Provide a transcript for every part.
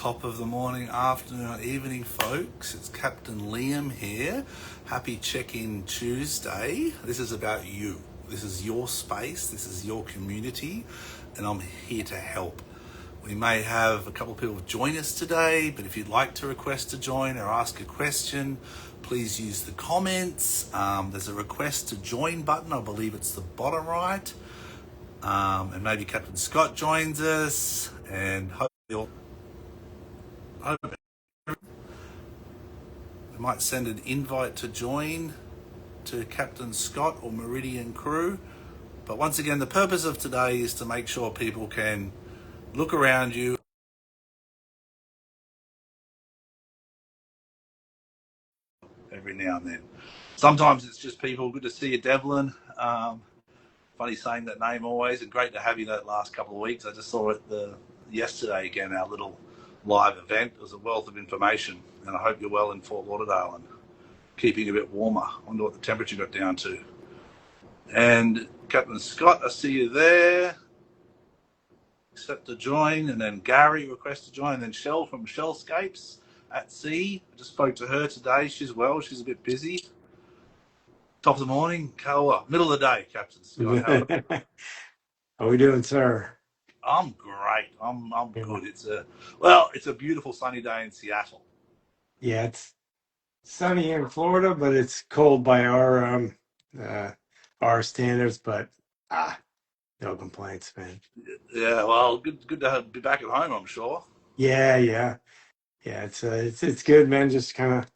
Top of the morning, afternoon, or evening, folks. It's Captain Liam here. Happy check-in Tuesday. This is about you. This is your space. This is your community, and I'm here to help. We may have a couple of people join us today, but if you'd like to request to join or ask a question, please use the comments. There's a request to join button. I believe it's the bottom right. And maybe Captain Scott joins us, and hopefully we might send an invite to join to Captain Scott or Meridian crew. But once again, the purpose of today is to make sure people can look around you every now and then. Sometimes it's just people. Good to see you, Devlin. Funny saying that name always, and great to have you that last couple of weeks. I just saw it yesterday again, our little live event. It was a wealth of information, and I hope you're well in Fort Lauderdale and keeping a bit warmer. I wonder what the temperature got down to. And Captain Scott, I see you there. Accept to join, and then Gary request to join, and then Shell from Shellscapes at Sea. I just spoke to her today. She's well. She's a bit busy. Top of the morning, middle of the day, Captain Scott. How are we doing, sir? I'm great. I'm Yeah. good. It's a beautiful sunny day in Seattle. Yeah, it's sunny here in Florida, but it's cold by our standards. But no complaints, man. Yeah, well, good to be back at home, I'm sure. Yeah. It's good, man. Just kind of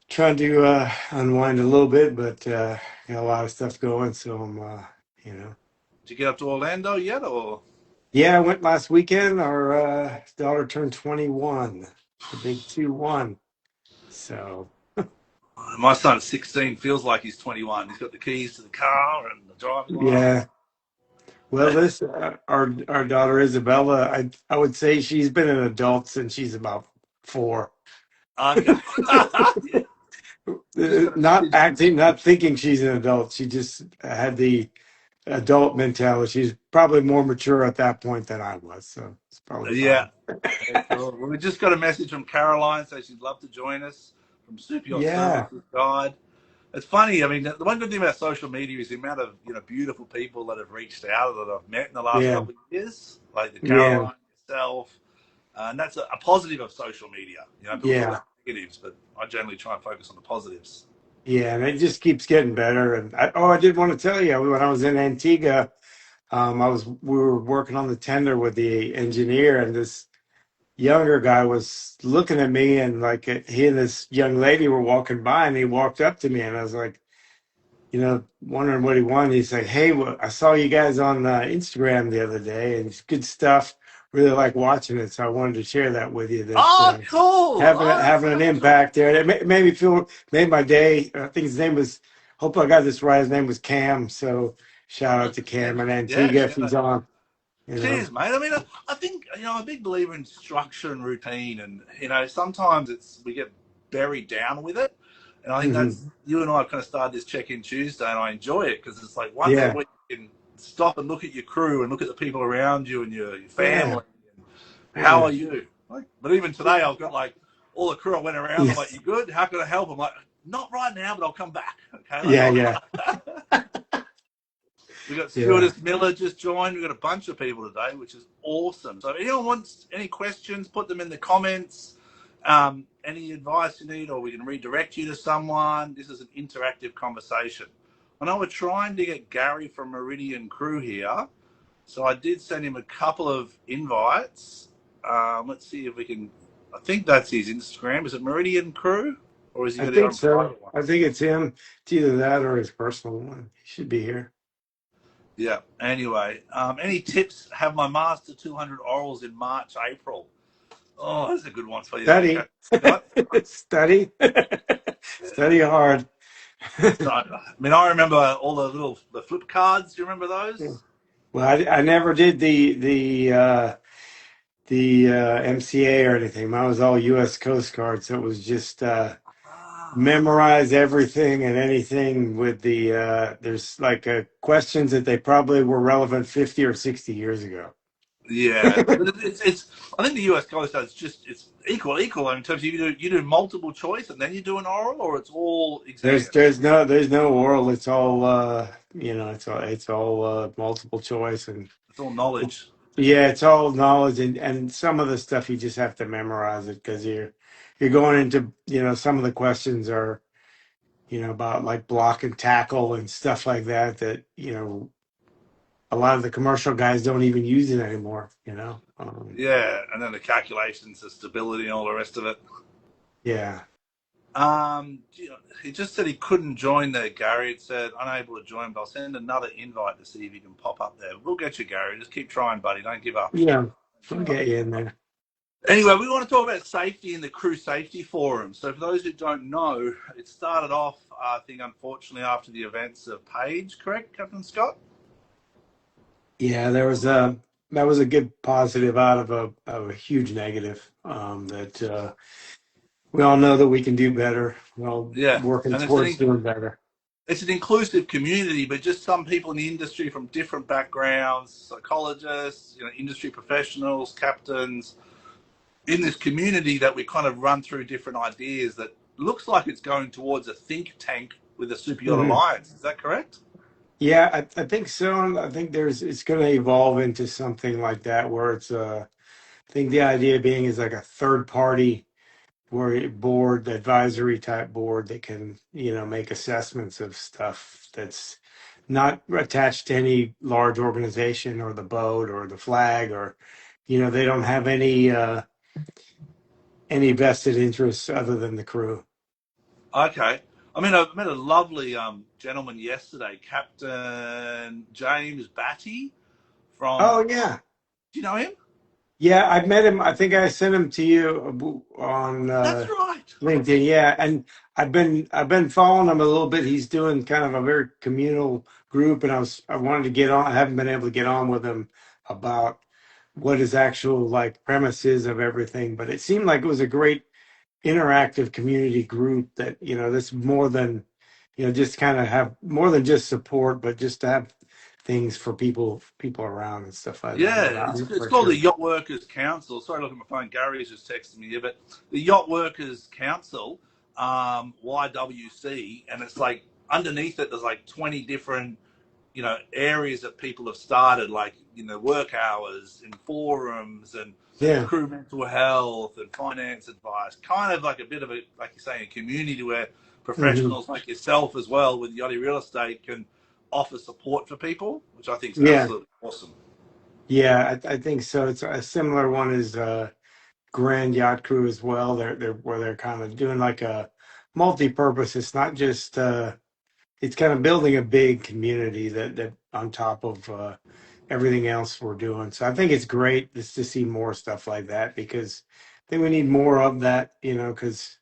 trying to unwind a little bit, but got a lot of stuff going, so I'm. Did you get up to Orlando yet, or? Yeah, I went last weekend. Our daughter turned 21, the big 2-1. So. My son's 16, feels like he's 21. He's got the keys to the car and the driving license. Yeah. Well, this our daughter Isabella, I would say she's been an adult since she's about 4. Okay. Not thinking she's an adult. She just had the adult mentality. She's probably more mature at that point than I was, so it's probably Yeah. fine. Well, we just got a message from Caroline, so she'd love to join us from Superyacht Yeah, Services Guide. It's funny. I mean, the one good thing about social media is the amount of beautiful people that have reached out that I've met in the last yeah, couple of years, like the yeah, Caroline, yourself, and that's a positive of social media. People talk yeah, about negatives, but I generally try and focus on the positives. yeah, and it just keeps getting better. And I did want to tell you when I was in Antigua, we were working on the tender with the engineer, and this younger guy was looking at me, and like he and this young lady were walking by, and he walked up to me, and I was like, wondering what he wanted. He's like, "Hey, I saw you guys on Instagram the other day, and it's good stuff. Really like watching it, so I wanted to share that with you. That Oh, cool! Oh, that's having an so impact there. Made me feel, made my day. I think his name was. Hope I got this right. His name was Cam. So shout out to Cam 100%. in Yeah, Antigua if shout he's out. on. Cheers, mate. I mean, I think I'm a big believer in structure and routine, and sometimes we get buried down with it, and I think that's Mhm. you and I have kind of started this check-in Tuesday, and I enjoy it because it's like one day Yeah, where you can stop and look at your crew and look at the people around you and your yeah, family. And how yeah, are you? Like, but even today, I've got like all the crew. I went around. I'm yeah, like, "You good? How can I help?" I'm like, "Not right now, but I'll come back." Okay, like yeah, yeah, we got yeah. Stewardess Miller just joined. We've got a bunch of people today, which is awesome. So if anyone wants any questions, put them in the comments. Any advice you need, or we can redirect you to someone. This is an interactive conversation. I know we're trying to get Gary from Meridian Crew here. So I did send him a couple of invites. Let's see if we can. I think that's his Instagram. Is it Meridian Crew? Or has he I got his think own so. private one? I think it's him. It's either that or his personal one. He should be here. Yeah. Anyway, any tips? Have my master 200 orals in March, April. Oh, that's a good one for you there, Study, Captain Scott. study, study hard. So, I mean, I remember all the flip cards. Do you remember those? Well, I never did the MCA or anything. Mine was all U.S. Coast Guard, so it was just Ah, memorize everything and anything with the. There's like questions that they probably were relevant 50 or 60 years ago. Yeah, but it's. I think the US Coast does just it's equal in terms of you do multiple choice and then you do an oral, or it's all exam. There's no oral. It's all it's all multiple choice, and It's all knowledge. yeah, it's all knowledge, and some of the stuff you just have to memorize it because you're going into, some of the questions are, about like block and tackle and stuff like that, a lot of the commercial guys don't even use it anymore. Yeah, and then the calculations, the stability, and all the rest of it. Yeah. He just said he couldn't join there, Gary. It said unable to join, but I'll send another invite to see if he can pop up there. We'll get you, Gary. Just keep trying, buddy. Don't give up. Yeah, Don't we'll give up. get you in there. Anyway, we want to talk about safety in the crew safety forum. So, for those who don't know, it started off, I think, unfortunately, after the events of Page, correct, Captain Scott? Yeah, that was a good positive out of a huge negative. That we all know that we can do better. We're all Yeah, working and it's towards doing better. it's an inclusive community, but just some people in the industry from different backgrounds, psychologists, industry professionals, captains, in this community that we kind of run through different ideas that looks like it's going towards a think tank with a super yacht Mhm. alliance. Is that correct? Yeah, I think so. I think it's going to evolve into something like that where I think the idea being is like a third party board, advisory type board that can, make assessments of stuff that's not attached to any large organization or the boat or the flag, or, they don't have any vested interests other than the crew. Okay. I mean, I met a lovely gentleman yesterday, Captain James Batty from. Oh yeah. Do you know him? Yeah, I met him. I think I sent him to you on That's right. LinkedIn. Yeah, and I've been following him a little bit. He's doing kind of a very communal group, and I wanted to get on. I haven't been able to get on with him about what his actual like premise is of everything, but it seemed like it was a great interactive community group that, that's more than, just kind of have more than just support, but just to have things for people around and stuff like that. Yeah, But it's for called the sure. Yacht Workers Council. Sorry, look at my phone. Gary's just texted me here, but the Yacht Workers Council, YWC, and it's like underneath it, there's like 20 different, areas that people have started, like, work hours and forums and Yeah. crew mental health and finance advice. Kind of like a bit of a, like you're saying, a community where Hmm. professionals like yourself as well with Yachty Real Estate can offer support for people, which I think is Yeah. absolutely awesome. Yeah, I think so. It's a similar one as Grand Yacht Crew as well. They're where they're kind of doing like a multi-purpose. It's not just it's kind of building a big community that on top of everything else we're doing. So I think it's great just to see more stuff like that, because I think we need more of that, because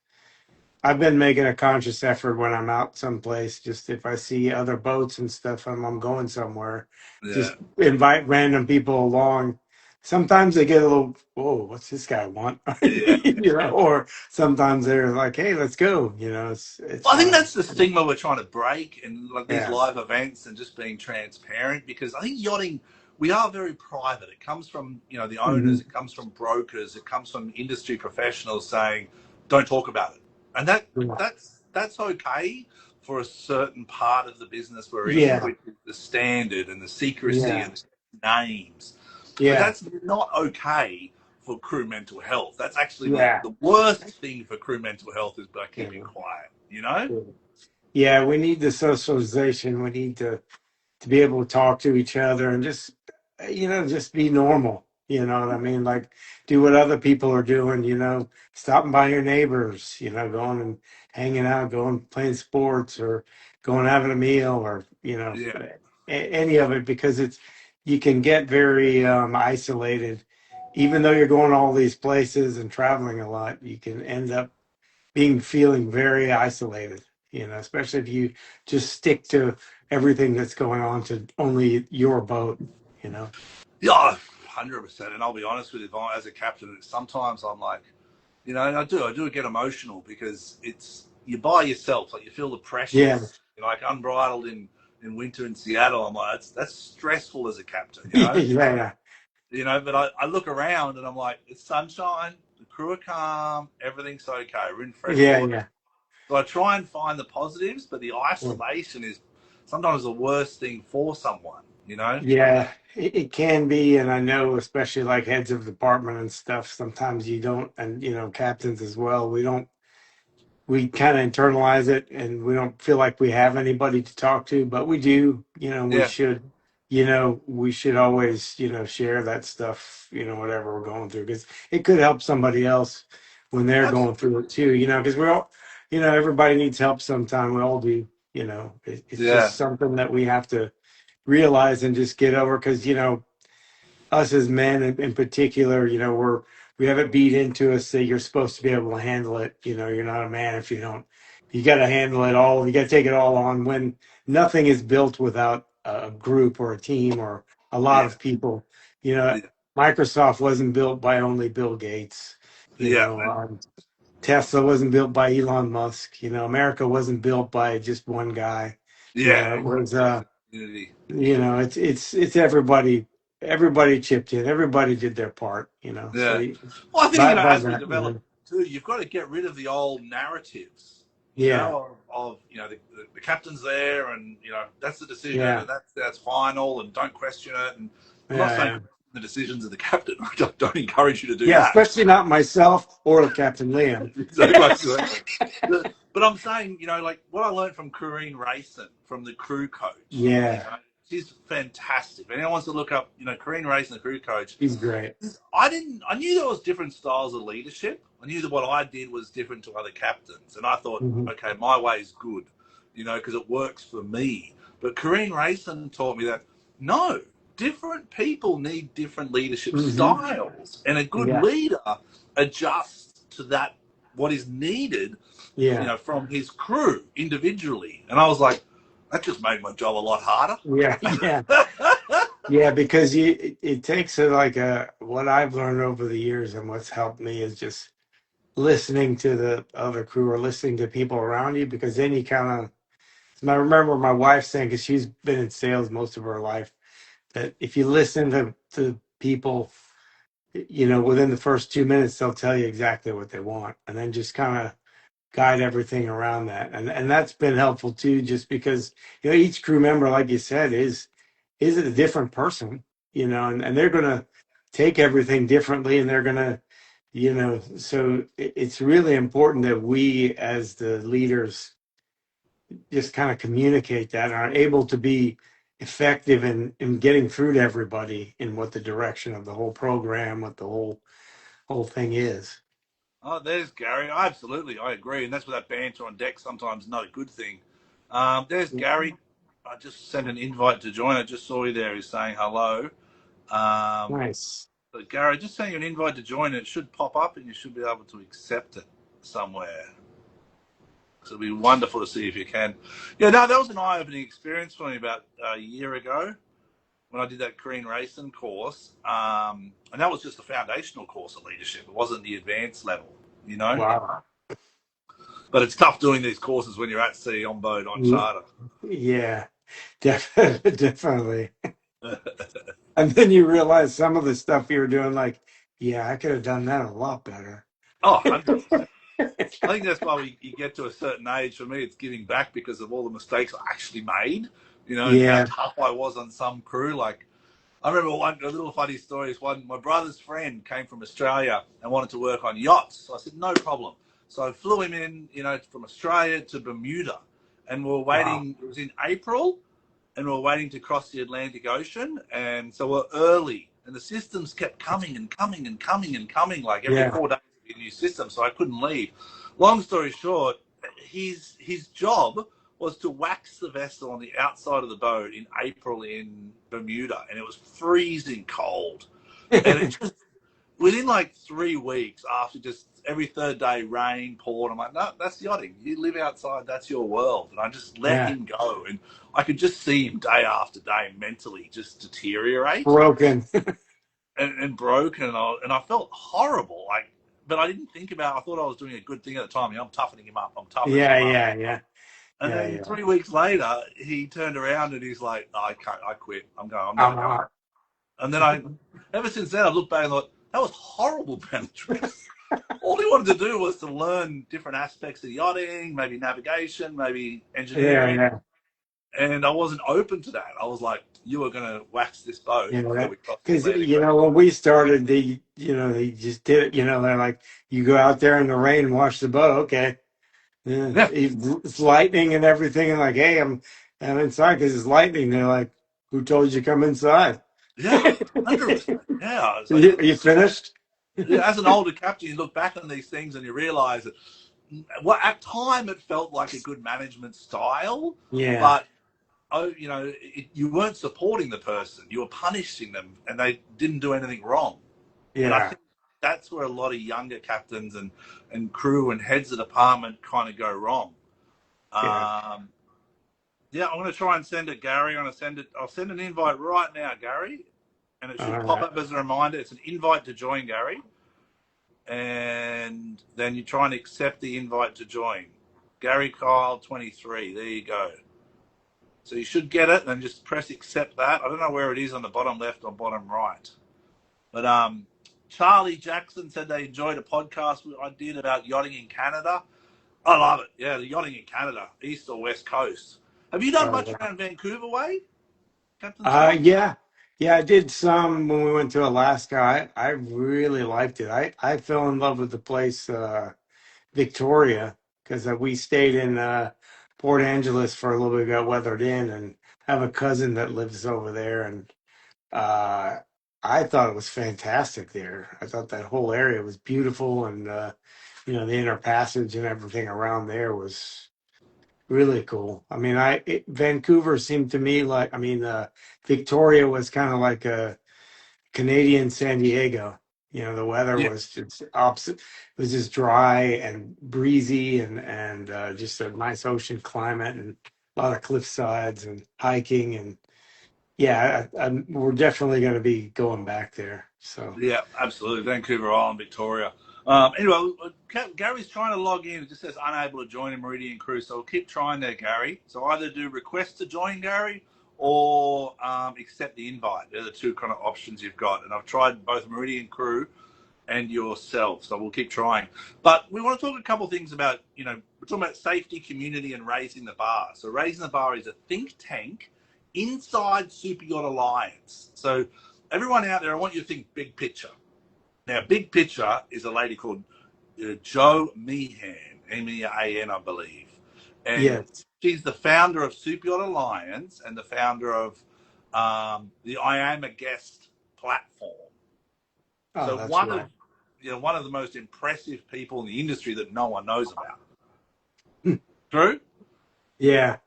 I've been making a conscious effort when I'm out someplace, just if I see other boats and stuff, I'm going somewhere, Yeah, just invite random people along. Sometimes they get a little, whoa, what's this guy want? yeah. Or sometimes they're like, hey, let's go. It's Well, I think fun. that's the stigma we're trying to break in like these Yeah. live events and just being transparent, because I think yachting, we are very private. It comes from, the owners, Hmm. it comes from brokers, it comes from industry professionals saying, don't talk about it. And Yeah. that's okay for a certain part of the business we're in, Yeah. which is the standard and the secrecy Yeah. and the names. But Yeah. that's not okay for crew mental health. That's actually Yeah. the worst thing for crew mental health is by Yeah. keeping quiet, you know? Yeah. Yeah, we need the socialization. We need to be able to talk to each other and just, just be normal. You know what I mean? Like, do what other people are doing, stopping by your neighbors, going and hanging out, going playing sports, or going having a meal, or, Yeah. any of it, because you can get very isolated. Even though you're going all these places and traveling a lot, you can end up feeling very isolated, especially if you just stick to everything that's going on to only your boat. Yeah, 100%. And I'll be honest with you, as a captain, sometimes I'm like, and I do get emotional because it's, you're by yourself. Like you feel the Yeah. pressures, like unbridled in winter in Seattle. I'm like, that's stressful as a captain, Yeah. you know. But I look around and I'm like, it's sunshine, the crew are calm, everything's okay. We're in fresh Yeah, water. yeah. So I try and find the positives, but the isolation is sometimes the worst thing for someone, you know? Yeah, it can be, and I know, especially like heads of department and stuff, sometimes you don't, and captains as well. We kind of internalize it, and we don't feel like we have anybody to talk to, but we do. We Yeah, should. We should always, share that stuff. Whatever we're going through, because it could help somebody else when they're going absolutely. through it too. Because we're all, everybody needs help sometime. We all do. It's Yeah, just something that we have to realize and just get over because us as men in particular, we have it beat into us that you're supposed to be able to handle it. You're not a man if you don't. You got to handle it all. You got to take it all on. When nothing is built without a group or a team or a lot yeah, of people. You know, yeah, Microsoft wasn't built by only Bill Gates. You yeah, know, um, Tesla wasn't built by Elon Musk. America wasn't built by just one guy. yeah. It was Exactly. It's a community. it's everybody. Everybody chipped in. Everybody did their part. So Yeah. Well, I think, by as we that, develop too, you've got to get rid of the old narratives, yeah, of the captain's there and, that's the decision yeah, and that's final and don't question it. And I'm not yeah, saying yeah, the decisions of the captain. I don't encourage you to do yeah. that. Especially not myself or Captain Liam. Exactly. But I'm saying, like what I learned from Corrine Rayson, from the crew coach, Yeah, she's fantastic. If anyone wants to look up, Corrine Rayson, the crew coach, he's great. I knew there was different styles of leadership. I knew that what I did was different to other captains. And I thought, Hmm. okay, my way is good, because it works for me. But Corrine Rayson taught me that no, different people need different leadership Hmm. styles. And a good Yeah, leader adjusts to that, what is needed, yeah, from his crew individually. And I was like, that just made my job a lot harder. yeah, yeah, yeah. Because it takes what I've learned over the years and what's helped me is just listening to the other crew or listening to people around you because then you kind of. I remember my wife saying, because she's been in sales most of her life, that if you listen to people, within the first 2 minutes, they'll tell you exactly what they want, and then just kind of guide everything around that. And that's been helpful too, just because each crew member, like you said, is a different person, and they're gonna take everything differently, and they're gonna, so it's really important that we as the leaders just kind of communicate that and are able to be effective in getting through to everybody in what the direction of the whole program, what the whole thing is. Oh, there's Gary. Absolutely, I agree, and that's where that banter on deck sometimes is not a good thing. There's Gary. I just sent an invite to join. I just saw you there. He's saying hello. Um, Nice. but Gary, just sent you an invite to join. It should pop up, and you should be able to accept it somewhere. So it'll be wonderful to see if you can. Yeah, no, that was an eye-opening experience for me about a year ago when I did that Korean racing course, and that was just the foundational course of leadership. It wasn't the advanced level, you know. Wow. But it's tough doing these courses when you're at sea, on boat, on charter. Yeah, definitely, definitely. And then you realize some of the stuff you were doing, like, yeah, I could have done that a lot better. Oh, 100%. I think that's why you get to a certain age. For me, it's giving back because of all the mistakes I actually made, and how Yeah. tough I was on some crew. Like, I remember a little funny story is my brother's friend came from Australia and wanted to work on yachts. So I said, no problem. So I flew him in, from Australia to Bermuda. And we were Wow. waiting, it was in April, and we were waiting to cross the Atlantic Ocean. And so we're early. And the systems kept coming and coming and coming and coming, like every Yeah. 4 days, a new system. So I couldn't leave. Long story short, his job was to wax the vessel on the outside of the boat in April in Bermuda, and it was freezing cold. And it just within like 3 weeks after just every third day rain poured, I'm like, no, that's yachting. You live outside, that's your world. And I just let Yeah. him go, and I could just see him day after day mentally just deteriorate Broken. and broken, and I felt horrible. Like, but I didn't think about. I thought I was doing a good thing at the time. I'm toughening him up. I'm toughening Yeah, him up. yeah, yeah, And yeah, then yeah. 3 weeks later, he turned around and he's like, oh, I can't, I quit. I'm going I'm home. out. And then ever since then, I looked back and thought that was horrible management. All he wanted to do was to learn different aspects of yachting, maybe navigation, maybe Yeah, engineering, yeah, and I wasn't open to that. I was like, "You are going to wax this boat yeah. before we cross the Because Atlantic." when we started, they just did it. They're like, you go out there in the rain and wash the boat. Okay, yeah, Yeah, it's lightning and everything, and like, hey, I'm inside because it's lightning. They're like, who told you to come inside? yeah, 100%. Yeah, it's like You finished? yeah, as an older captain, you look back on these things and you realise that well, at time it felt like a good management style, Yeah, but you weren't supporting the person; you were punishing them, and they didn't do anything wrong. And I yeah, think that's where a lot of younger captains and crew and heads of department kind of go wrong. yeah. Um, yeah, I'm going to try and send it, Gary. I'm going to send it. I'll send an invite right now, Gary, and it should All pop right. up as a reminder. It's an invite to join, Gary, and then you try and accept the invite to join. Gary Kyle 23. There you go. So you should get it, and just press accept that. I don't know where it is on the bottom left or bottom right. But Charlie Jackson said they enjoyed a podcast I did about yachting in Canada. I love it. Yeah, the yachting in Canada, east or west coast. Have you done Oh, much wow. around Vancouver way, Captain Scott? Yeah, yeah. I did some when we went to Alaska. I really liked it. I fell in love with the place, Victoria, because we stayed in Port Angeles for a little bit, got weathered in, and I have a cousin that lives over there, and uh, I thought it was fantastic there. I thought that whole area was beautiful, and the inner passage and everything around there was really cool. I mean, Vancouver seemed to me like, Victoria was kind of like a Canadian San Diego. The weather Yeah, was just opposite. It was just dry and breezy, and just a nice ocean climate, and a lot of cliff sides and hiking. And yeah, we're definitely going to be going back there. So yeah, absolutely. Vancouver Island, Victoria. Anyway, Gary's trying to log in. It just says unable to join a Meridian crew. So we'll keep trying there, Gary. So either do request to join, Gary, or accept the invite. They're the two kind of options you've got. And I've tried both Meridian crew and yourself. So we'll keep trying. But we want to talk a couple of things about, we're talking about safety, community, and raising the bar. So raising the bar is a think tank inside Super Yacht Alliance. So everyone out there, I want you to think big picture. Now, big picture is a lady called Jo Meehan, M-E-A-N, I believe. And yes, she's the founder of Super Yacht Alliance and the founder of the I Am a Guest platform. oh, So that's right. one of the most impressive people in the industry that no one knows about. Hmm. True? Yeah,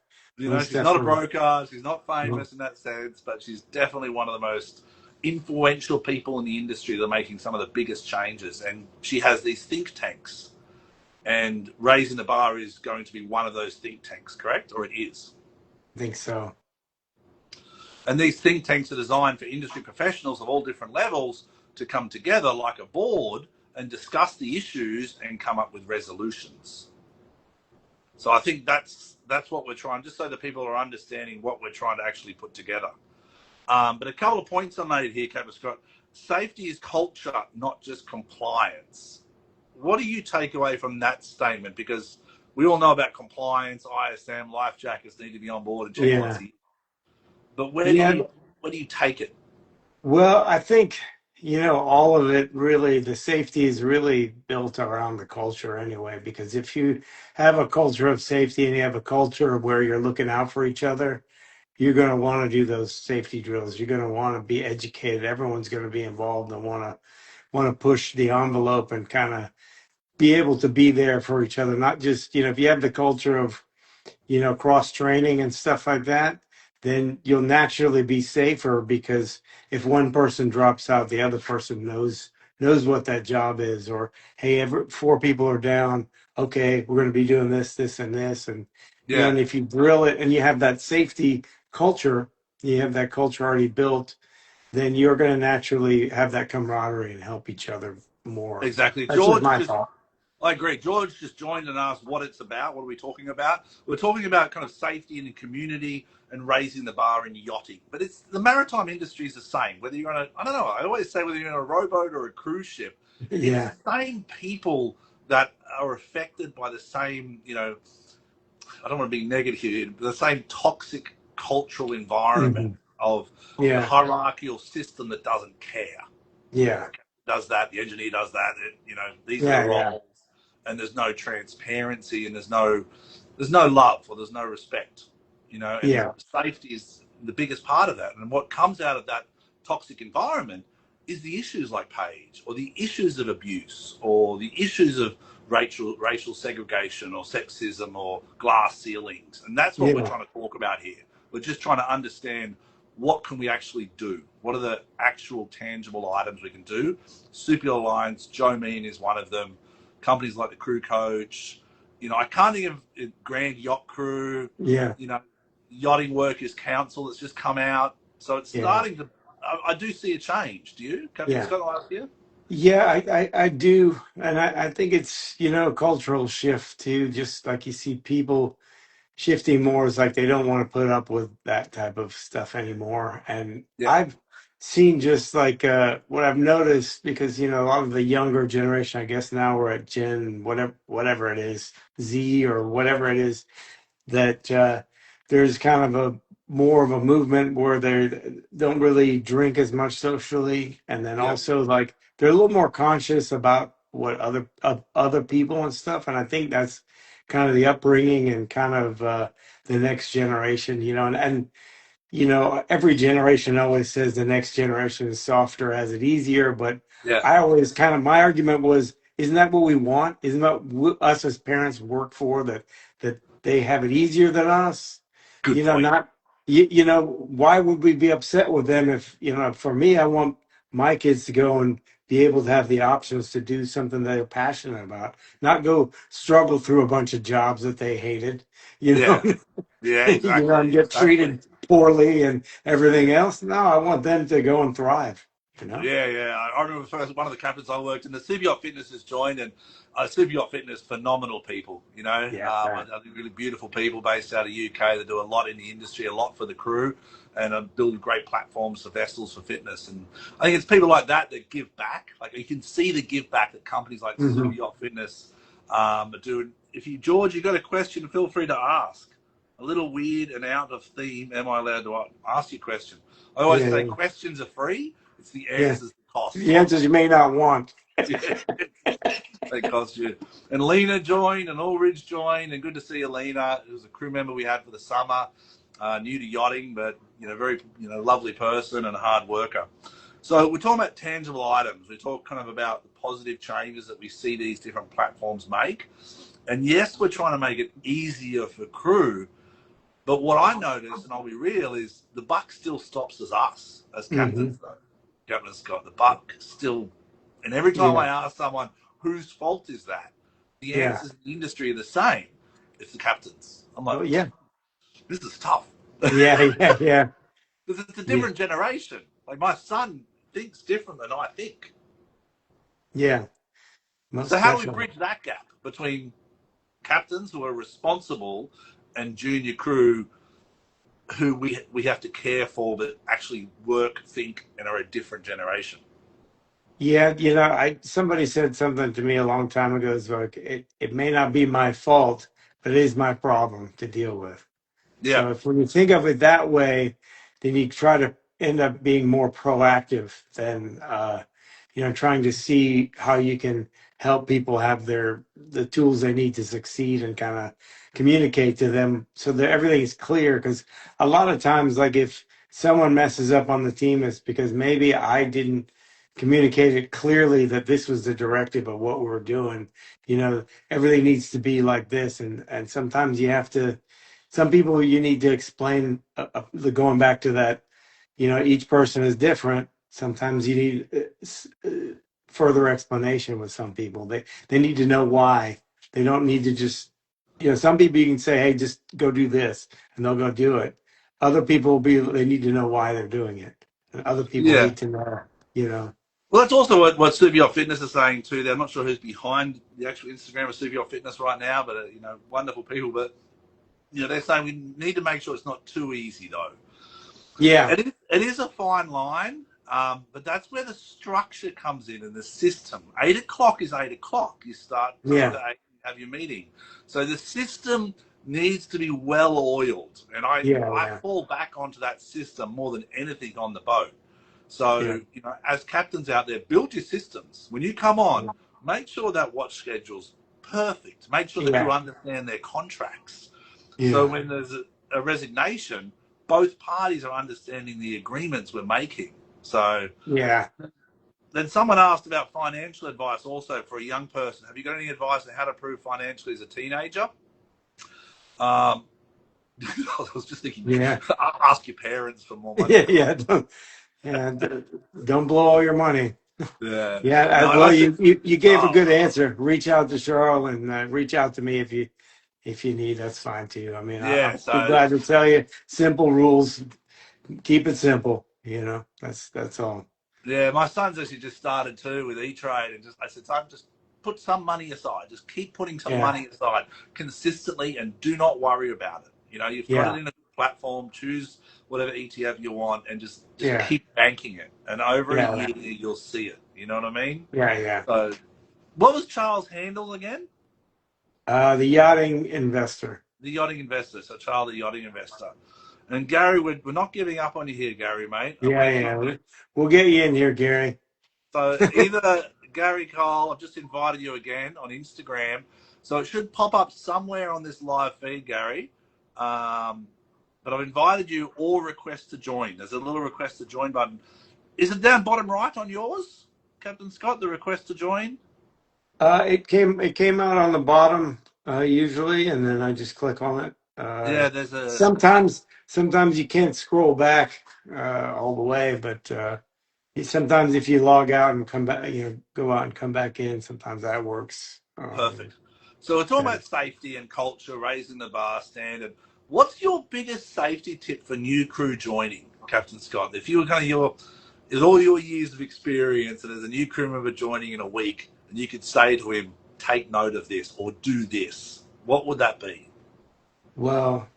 most She's not a definitely. broker, she's not No, famous in that sense, but she's definitely one of the most influential people in the industry that are making some of the biggest changes. And she has these think tanks, and Raising the Bar is going to be one of those think tanks, correct? Or it is. I think so. And these think tanks are designed for industry professionals of all different levels to come together like a board and discuss the issues and come up with resolutions. So I think that's what we're trying, just so that people are understanding what we're trying to actually put together. But a couple of points I made here, Captain Scott. Safety is culture, not just compliance. What do you take away from that statement? Because we all know about compliance, ISM, life jackets need to be on board and checked once Yeah, a year. But yeah. where do you take it? Well, I think, all of it really, the safety is really built around the culture anyway, because if you have a culture of safety and you have a culture of where you're looking out for each other, you're going to want to do those safety drills. You're going to want to be educated. Everyone's going to be involved and want to push the envelope and kind of be able to be there for each other. Not just, if you have the culture of cross training and stuff like that, then you'll naturally be safer because if one person drops out, the other person knows what that job is. Or hey, four people are down. Okay, we're going to be doing this, this, and this, and Yeah, and if you drill it and you have that safety culture, you have that culture already built, then you're going to naturally have that camaraderie and help each other more. exactly. That's just my thought. I agree. George just joined and asked what it's about. What are we talking about? We're talking about kind of safety in the community and raising the bar in yachting. But it's the maritime industry is the same. Whether you're on a, I don't know, I always say whether you're on a rowboat or a cruise ship, it's the Yeah. same people that are affected by the same, I don't want to be negative here, but the same toxic cultural environment Hmm. of the Yeah. hierarchical system that doesn't care. Yeah. Does that, the engineer does that. These are the Yeah. Yeah. roles, and there's no transparency, and there's no love or there's no respect. And Yeah. safety is the biggest part of that. And what comes out of that toxic environment is the issues like Page, or the issues of abuse, or the issues of racial segregation, or sexism, or glass ceilings. And that's what we're Yeah. trying to talk about here. We're just trying to understand what can we actually do? What are the actual tangible items we can do? Superyacht Alliance, Joe Mean is one of them. Companies like the Crew Coach. I can't think of Grand Yacht Crew. Yeah. You know, Yachting Workers Council that's just come out. So it's Yeah. starting to. I do see a change. Do you, Captain Yeah. Scott? Last year? Yeah, I do. And I think it's, a cultural shift too. Just like you see people shifting more, is like they don't want to put up with that type of stuff anymore. And Yeah, I've seen just like what I've noticed, because a lot of the younger generation, I guess now we're at Gen whatever it is, Z or whatever it is, that there's kind of a more of a movement where they don't really drink as much socially, and then yeah, also like they're a little more conscious about what other people and stuff. And I think that's kind of the upbringing and kind of the next generation, and every generation always says the next generation is softer, has it easier. But yeah. I always kind of, my argument was, isn't that what we want? Isn't that what us as parents work for? That they have it easier than us? Good point. Not, why would we be upset with them if, for me, I want my kids to go and be able to have the options to do something they're passionate about, not go struggle through a bunch of jobs that they hated, you know. Yeah, yeah. And Exactly, get exactly. treated poorly and everything else. No, I want them to go and thrive. Yeah, yeah. I remember first one of the captains I worked in. The Superyacht Fitness has joined, and Superyacht Fitness, phenomenal people. Yeah, right. I think really beautiful people based out of UK. They do a lot in the industry, a lot for the crew, and are building great platforms for vessels for fitness. And I think it's people like that that give back. Like you can see the give back that companies like Hmm. Superyacht Fitness are doing. If you, George, you got a question, feel free to ask. A little weird and out of theme. Am I allowed to ask you a question? I always Yeah, say yeah, questions are free. It's the yeah. answers that cost. The answers you may not want. Yeah, they cost you. And Lena joined, and Ulrich joined, and good to see Alina, who's a crew member we had for the summer, new to yachting, but very lovely person and a hard worker. So we're talking about tangible items. We talk kind of about the positive changes that we see these different platforms make. And yes, we're trying to make it easier for crew. But what I notice, and I'll be real, is the buck still stops us as Hmm. captains, though. Captain Scott, the buck still. And every time I Yeah, ask someone, whose fault is that? The yeah. answers in the industry are the same. It's the captains. I'm like, Oh, yeah, this is tough. yeah, yeah, yeah, Because it's a yeah, different generation. Like my son thinks different than I think. yeah. So Most how do we definitely. bridge that gap between captains who are responsible and junior crew who we have to care for, but actually work, think, and are a different generation? Yeah, I somebody said something to me a long time ago. It's like it may not be my fault, but it is my problem to deal with. Yeah, So if when you think of it that way, then you try to end up being more proactive than trying to see how you can help people have the tools they need to succeed, and kind of communicate to them so that everything is clear. Because a lot of times, like if someone messes up on the team, it's because maybe I didn't communicate it clearly that this was the directive of what we're doing. Everything needs to be like this, and sometimes you have to, some people you need to explain, the going back to that, each person is different. Sometimes you need further explanation with some people. They need to know why. They don't need to just, some people you can say, hey, just go do this, and they'll go do it. Other people they need to know why they're doing it. And other people yeah. need to know, you know. Well, that's also what Superyacht Fitness is saying too. I'm not sure who's behind the actual Instagram of Superyacht Fitness right now, but wonderful people. But they're saying we need to make sure it's not too easy though. Yeah, It is a fine line, but that's where the structure comes in and the system. 8 o'clock is 8 o'clock. You start quarter yeah, to eight, you have your meeting. So the system needs to be well oiled, and yeah, I yeah, fall back onto that system more than anything on the boat. yeah, So as captains out there, build your systems. When you come on, make sure that watch schedule's perfect. Make sure the crew yeah, understand their contracts. So yeah, when there's a resignation, both parties are understanding the agreements we're making. So yeah. then someone asked about financial advice also for a young person. Have you got any advice on how to improve financially as a teenager? Um, I was just thinking, Yeah. ask your parents for more money. Yeah, yeah. Don't blow all your money. Yeah. Yeah, No, well, I said, you gave a oh, good answer. Reach out to Cheryl and reach out to me if you need. That's fine too. I mean, yeah. I'll be So glad to tell you simple rules. Keep it simple. That's all. yeah, my son's actually just started too with E-Trade, and I said, son, just put some money aside. Just keep putting some Yeah, money aside consistently, and do not worry about it. You've got it yeah, in a platform. Choose whatever ETF you want, and just yeah, keep banking it. And over a yeah, year, yeah, you'll see it. You know what I mean? yeah, yeah. So, what was Charles' handle again? The yachting investor. The yachting investor. So, Charles, the yachting investor. And Gary, we're not giving up on you here, Gary, mate. Yeah, yeah. We'll get you in here, Gary. So either Gary Cole, I've just invited you again on Instagram. So it should pop up somewhere on this live feed, Gary. But I've invited you or request to join. There's a little request to join button. Is it down bottom right on yours, Captain Scott, the request to join? It came out on the bottom usually, and then I just click on it. Yeah, there's a Sometimes you can't scroll back all the way, but sometimes if you log out and come back, go out and come back in, sometimes that works. perfect. So we're talking Yeah. about safety and culture, raising the bar standard. What's your biggest safety tip for new crew joining, Captain Scott? If you were kind of with all your years of experience, and there's a new crew member joining in a week, and you could say to him, "Take note of this" or "Do this," what would that be? Well,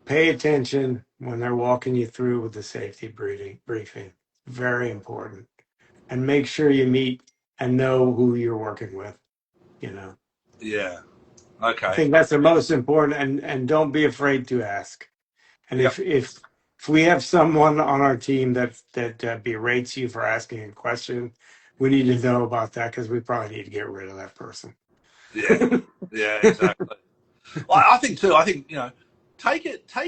pay attention when they're walking you through with the safety briefing. Very important, and make sure you meet and know who you're working with. You know, Yeah. I Okay. think that's the most important, and don't be afraid to ask. And Yep. if we have someone on our team that berates you for asking a question, we need to know about that because we probably need to get rid of that person. Yeah. Yeah. Exactly. Well, I think too. I think take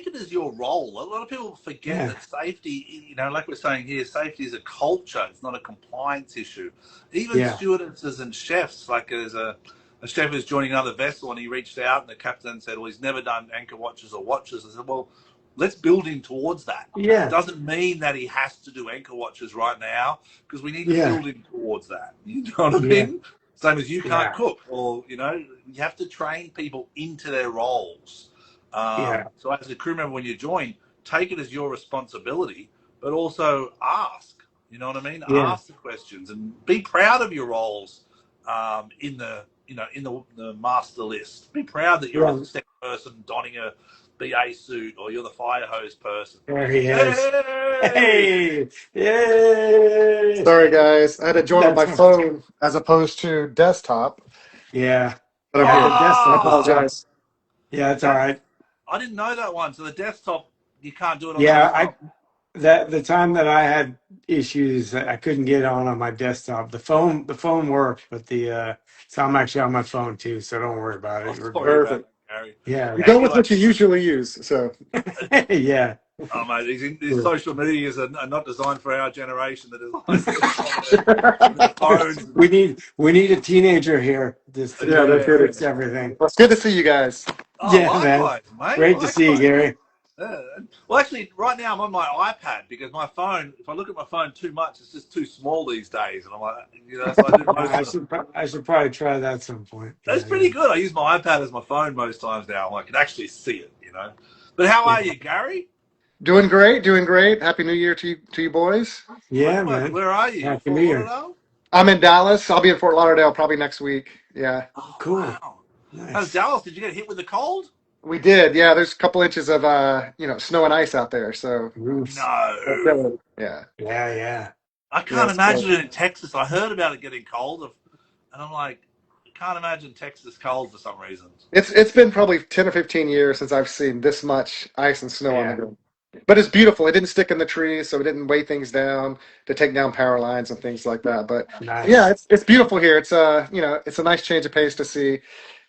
it as your role. A lot of people forget Yeah, that safety. Like we're saying here, safety is a culture. It's not a compliance issue. Even yeah, stewardesses and chefs. Like there's a chef who's joining another vessel, and he reached out, and the captain said, "Well, he's never done anchor watches or watches." I said, "Well, let's build him towards that." yeah, Doesn't mean that he has to do anchor watches right now, because we need to yeah, build him towards that. You know what I yeah, mean? Same as you can't yeah, cook, or you have to train people into their roles. yeah, So as a crew member, when you join, take it as your responsibility, but also ask. You know what I mean? yeah, Ask the questions and be proud of your roles in the master list. Be proud that you're a yeah. second person donning a BA suit, or you're the fire hose person. There he is. Hey! Hey, yay! Sorry, guys. I had to join on That's my phone as opposed to desktop, yeah, but I'm yeah. The here. I desktop is Ah, tough. apologize. Yeah, it's all that right. I didn't know that one. So the desktop, you can't do it on the Yeah, I desktop. that the time that I had issues, I couldn't get on my desktop. The phone worked, but the so I'm actually on my phone too, so don't worry about Oh, it. We're sorry good. about Perfect. that, Gary. Yeah, You go with Anyway, what you usually use. So, yeah. oh mate, these Sure. social medias are not designed for our generation. They're designed for the phones. We need a teenager here just yeah, no Yeah. to kidding. fix everything. Well, it's good to see you guys. Oh, Yeah, man. likewise, mate. Great to see you, Likewise. Gary. Yeah. Well, actually, right now I'm on my iPad because my phone. If I look at my phone too much, it's just too small these days, and I'm like, so I do Yeah, most of it. I should probably try that at some point. That's Yeah, yeah, pretty good. I use my iPad as my phone most times now. I can actually see it. But how yeah. are you, Gary? Doing great, doing great. Happy New Year to you boys. Yeah, Likewise, man. where are you? Happy Fort New Year. Lauderdale? I'm in Dallas. I'll be in Fort Lauderdale probably next week. Yeah, Oh, Cool. wow. How's Nice. Dallas? Did you get hit with the cold? we did. Yeah, there's a couple inches of snow and ice out there. So Roofs. No. yeah, Yeah, yeah. I yeah. can't imagine it in Texas. I heard about it getting cold, and I'm like, I can't imagine Texas cold for some reason. It's been probably 10 or 15 years since I've seen this much ice and snow on the Yeah. ground. But it's beautiful. It didn't stick in the trees, so it didn't weigh things down to take down power lines and things like that. But yeah, Nice. it's beautiful here. It's it's a nice change of pace to see,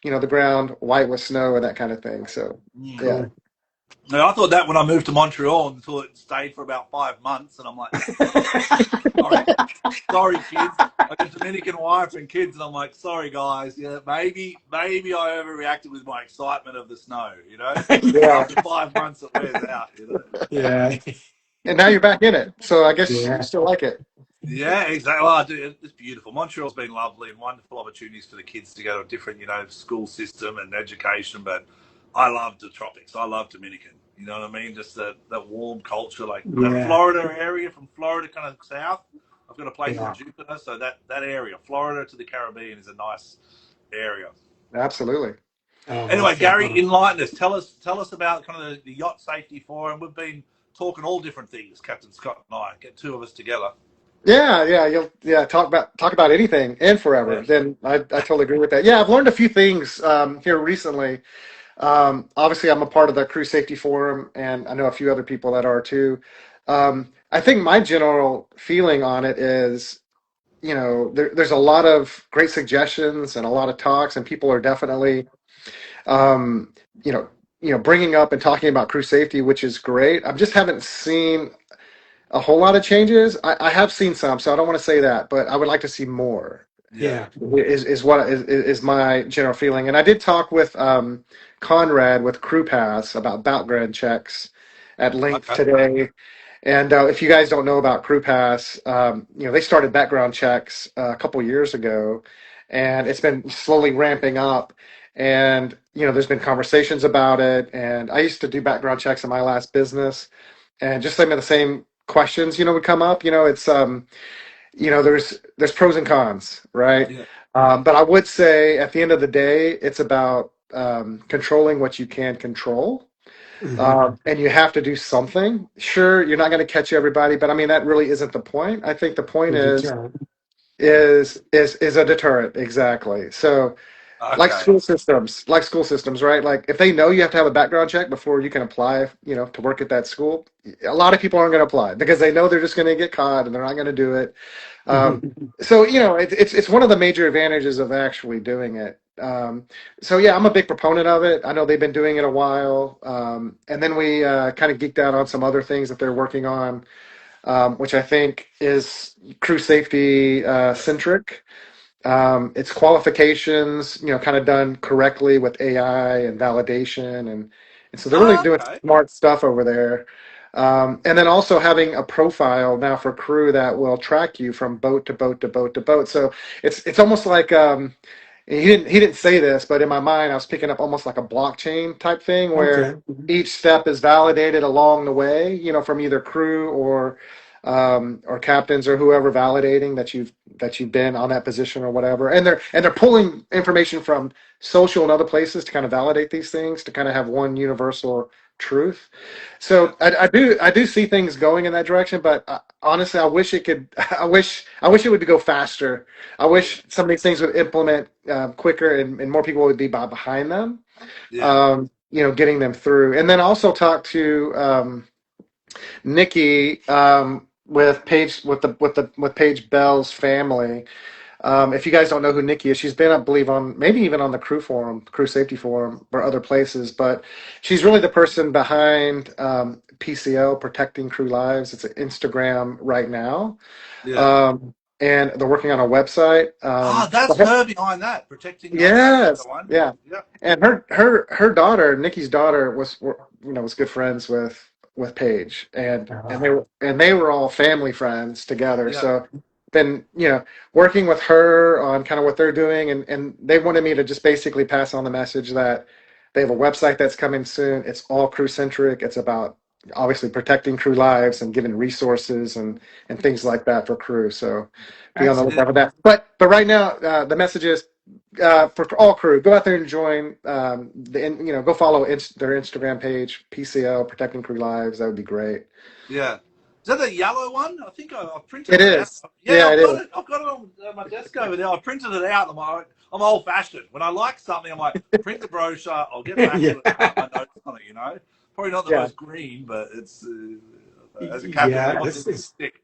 the ground white with snow and that kind of thing. So Mm. yeah. Cool. Now, I thought that when I moved to Montreal until it stayed for about 5 months, and I'm like, sorry, sorry, kids. I got a Dominican wife and kids, and I'm like, sorry, guys. Yeah, maybe I overreacted with my excitement of the snow. Yeah. After 5 months, it wears out. Yeah. And now you're back in it. So I guess you Yeah. still like it. Yeah, exactly. Well, it's beautiful. Montreal's been lovely and wonderful opportunities for the kids to go to a different, school system and education. But I love the tropics. I love Dominican. You know what I mean? Just that warm culture, like that Yeah. Florida area, from Florida kind of south. I've got a place in Yeah. Jupiter, so that area, Florida to the Caribbean, is a nice area. Absolutely. Oh, Anyway, most Gary, definitely. enlighten us. Tell us about kind of the yacht safety forum. We've been talking all different things, Captain Scott and I. Get two of us together. Yeah, you'll talk about anything and Yeah. forever. Then I totally agree with that. Yeah, I've learned a few things here recently. Obviously, I'm a part of the Crew Safety Forum, and I know a few other people that are too. I think my general feeling on it is, there's a lot of great suggestions and a lot of talks, and people are definitely, um, you know, bringing up and talking about crew safety, which is great. I just haven't seen a whole lot of changes. I have seen some, so I don't want to say that, but I would like to see more. Yeah. Yeah. Is my general feeling. And I did talk with Conrad with Crew Pass about background checks at length Okay. today. And if you guys don't know about Crew Pass, they started background checks a couple years ago, and it's been slowly ramping up. And there's been conversations about it. And I used to do background checks in my last business, and just some of the same questions, would come up. It's there's pros and cons, right? Yeah. But I would say at the end of the day, it's about controlling what you can control. Hmm. And you have to do something. Sure, you're not going to catch everybody, but I mean that really isn't the point. I think the point The is deterrent. is a deterrent, exactly. So Okay. like school systems, right? Like if they know you have to have a background check before you can apply, to work at that school, a lot of people aren't going to apply because they know they're just going to get caught and they're not going to do it. Um, so it's one of the major advantages of actually doing it. So yeah, I'm a big proponent of it. I know they've been doing it a while, and then we kind of geeked out on some other things that they're working on, which I think is crew safety centric. It's qualifications, kind of done correctly with AI and validation, and so they're really doing Okay. smart stuff over there. And then also having a profile now for crew that will track you from boat to boat to boat to boat. So it's almost like he didn't say this, but in my mind I was picking up almost like a blockchain type thing where Okay. each step is validated along the way, from either crew or captains or whoever validating that you've been on that position or whatever, and they're pulling information from social and other places to kind of validate these things to kind of have one universal truth. Yeah. So I do see things going in that direction, but honestly, I wish it could. I wish it would go faster. I Yeah. wish some of these things would implement quicker, and more people would be behind them. Yeah. Getting them through, and then also talk to Nikki with Paige with Paige Bell's family. If you guys don't know who Nikki is, she's been, I believe, on maybe even on the crew forum, crew safety forum, or other places. But she's really the person behind PCL, Protecting Crew Lives. It's an Instagram right now, Yeah. um, and they're working on a website. That's her behind that, protecting lives. That's the Yes, one. yeah. Yeah. And her daughter, Nikki's daughter, was good friends with Paige, and they Uh, were all family friends together. Yeah. So been working with her on kind of what they're doing, and they wanted me to just basically pass on the message that they have a website that's coming soon. It's all crew centric. It's about obviously protecting crew lives and giving resources and things like that for crew. So be on the Excellent. lookout for that. But right now, the message is for all crew: go out there and join. Go follow their Instagram page, PCL Protecting Crew Lives. That would be great. Yeah. Is that the yellow one? I think I printed It it out. is. Yeah, Yeah, I've it got is. it. I've got it on my desk over there. I printed it out. I'm old fashioned. When I like something, I'm like, print the brochure. I'll get back to Yeah. it and write my notes on it. Probably not the Yeah. most green, but it's as a captain, you Yeah, want this this to is stick.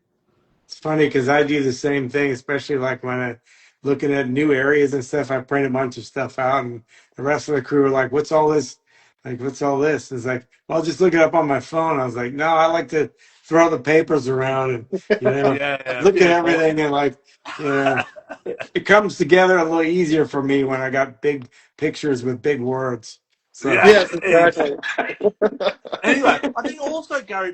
it's funny because I do the same thing, especially like when I looking at new areas and stuff. I print a bunch of stuff out, and the rest of the crew are like, "What's all this? Like, what's all this?" It's like, well, I'll just look it up on my phone. I was like, "No, I like to throw the papers around and Yeah, look bit at of boy. everything and like, it comes together a little easier for me when I got big pictures with big words." So, Yeah, Yes, exactly. anyway, I think also, Gary,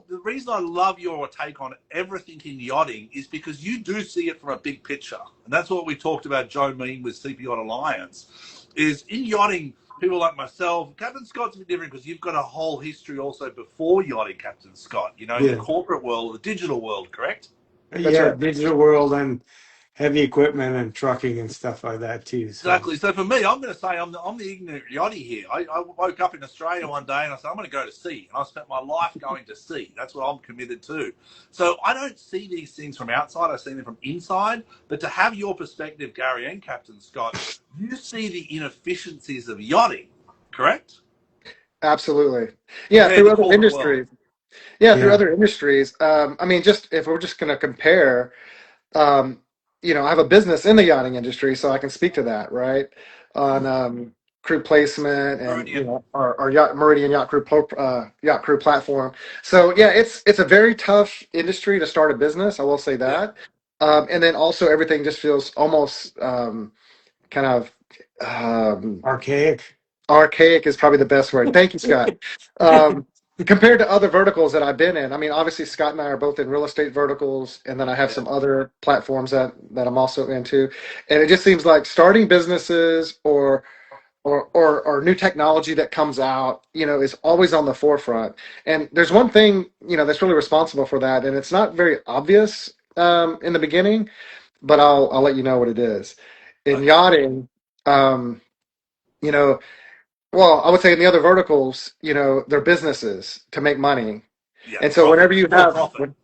the reason I love your take on everything in yachting is because you do see it from a big picture. And that's what we talked about, Joe Mean with CP Yacht Alliance, is in yachting, people like myself, Captain Scott's a bit different because you've got a whole history also before yachting, Captain Scott, in the yeah, corporate world, the digital world, correct? That's yeah, right. digital world and heavy equipment and trucking and stuff like that too. So. Exactly. So for me, I'm going to say I'm the ignorant yachty here. I woke up in Australia one day and I said, I'm going to go to sea. And I spent my life going to sea. That's what I'm committed to. So I don't see these things from outside. I see them from inside. But to have your perspective, Gary and Captain Scott, you see the inefficiencies of yachting, correct? Absolutely. Yeah, Compared through to other corporate world. industries. Yeah, through Yeah. other industries. I mean, just if we're just going to compare, um, I have a business in the yachting industry, so I can speak to that, right? On crew placement and Meridian. our yacht Meridian yacht crew platform. So yeah, it's a very tough industry to start a business. I will say Yeah. that. And then also everything just feels almost kind of Archaic. archaic is probably the best word. Thank you, Scott. Um, Compared to other verticals that I've been in, I mean, obviously Scott and I are both in real estate verticals, and then I have Yeah. some other platforms that I'm also into, and it just seems like starting businesses or new technology that comes out, is always on the forefront. And there's one thing, that's really responsible for that, and it's not very obvious in the beginning, but I'll let you know what it is. In Okay. yachting, um, you know well, I would say in the other verticals, they're businesses to make money. Yeah. And so Profit. whenever you It's all have, profit.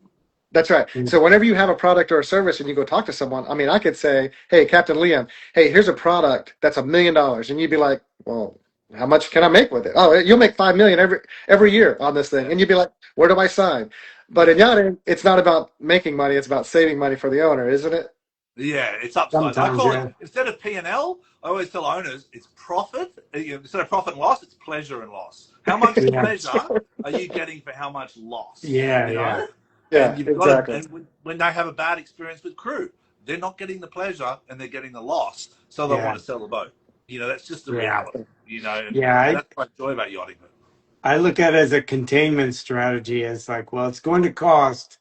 that's right. So whenever you have a product or a service and you go talk to someone, I mean, I could say, hey, Captain Liam, hey, here's a product that's $1 million. And you'd be like, well, how much can I make with it? Oh, you'll make 5 million every year on this thing. Yeah. And you'd be like, where do I sign? But in Yeah. yachting, it's not about making money, it's about saving money for the owner, isn't it? Yeah, it's upside. I Sometimes, call it, yeah. instead of P&L, I always tell owners it's profit. Instead of profit and loss, it's pleasure and loss. How much Yeah. pleasure are you getting for how much loss? Yeah, yeah. And Yeah, you've got to, exactly. and when they have a bad experience with crew, they're not getting the pleasure and they're getting the loss. So they Yeah. want to sell the boat. That's just the Yeah. reality, and Yeah. that's what I enjoy about yachting. I look at it as a containment strategy as like, well, it's going to cost,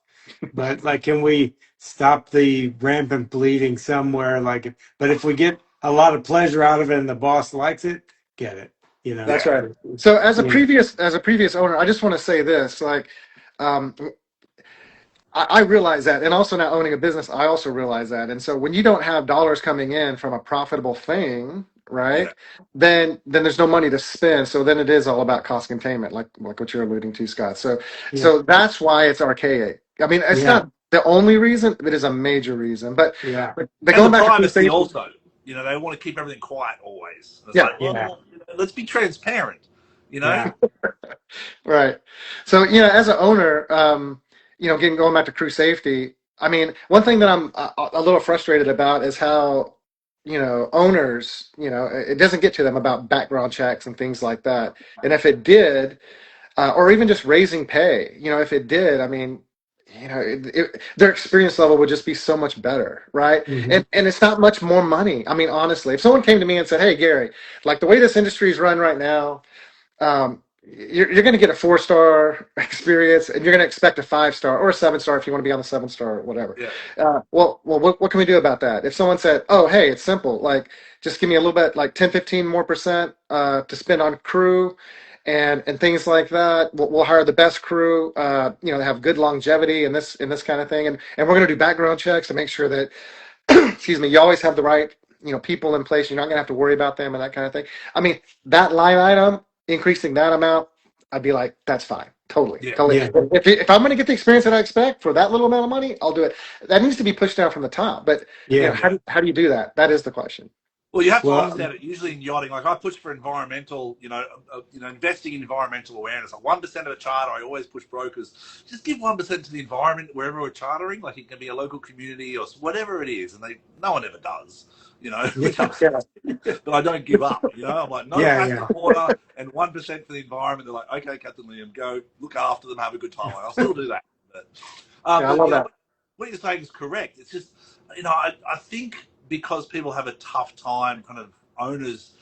but like, can we stop the rampant bleeding somewhere? Like, but if we get a lot of pleasure out of it and the boss likes it, get it, you know? That's Yeah. right. So Yeah. as a previous owner, I just want to say this, like, um, I realize that, and also now owning a business, I also realize that. And so when you don't have dollars coming in from a profitable thing, Yeah. right, then there's no money to spend. So then it is all about cost containment, like what you're alluding to, Scott. So Yeah. so that's why it's archaic. I mean, it's Yeah. not the only reason, but it is a major reason. But Yeah. but And the going back to crew privacy safety, also. They want to keep everything quiet always. And it's yeah, like, Yeah. well, let's be transparent. You know. Yeah. right. So as an owner, again going back to crew safety, I mean, one thing that I'm a little frustrated about is how owners, it doesn't get to them about background checks and things like that. And if it did, or even just raising pay, if it did, I mean, their experience level would just be so much better, right? Hmm. And it's not much more money. I mean, honestly, if someone came to me and said, "Hey, Gary, like the way this industry is run right now." You're going to get a 4-star experience, and you're going to expect a 5-star or a 7-star if you want to be on the 7-star or whatever. Yeah. What can we do about that? If someone said, "Oh, hey, it's simple. Like, just give me a little bit, like 10, 15 more percent to spend on crew, and things like that. We'll hire the best crew, they have good longevity and this kind of thing, and we're going to do background checks to make sure that excuse me, you always have the right people in place. You're not going to have to worry about them and that kind of thing. I mean, that line item increasing that amount, I'd be like, that's fine. Totally, Yeah. totally. Yeah, If I'm going to get the experience that I expect for that little amount of money, I'll do it. That needs to be pushed down from the top. But yeah. how Yeah. how do you do that? That is the question. Well, you have to Well, offset it. Usually in yachting, like I push for environmental, investing in environmental awareness. Like 1% of a charter, I always push brokers just give 1% to the environment wherever we're chartering. Like it can be a local community or whatever it is, and no one ever does, yeah, which upsets Yeah, me. But I don't give up. I'm like no yeah, plastic yeah, water and 1% for the environment. They're like, okay, Captain Liam, go look after them, have a good time. I'll still do that, but yeah, I love that. what you're saying is correct. It's just I think because people have a tough time, kind of owners,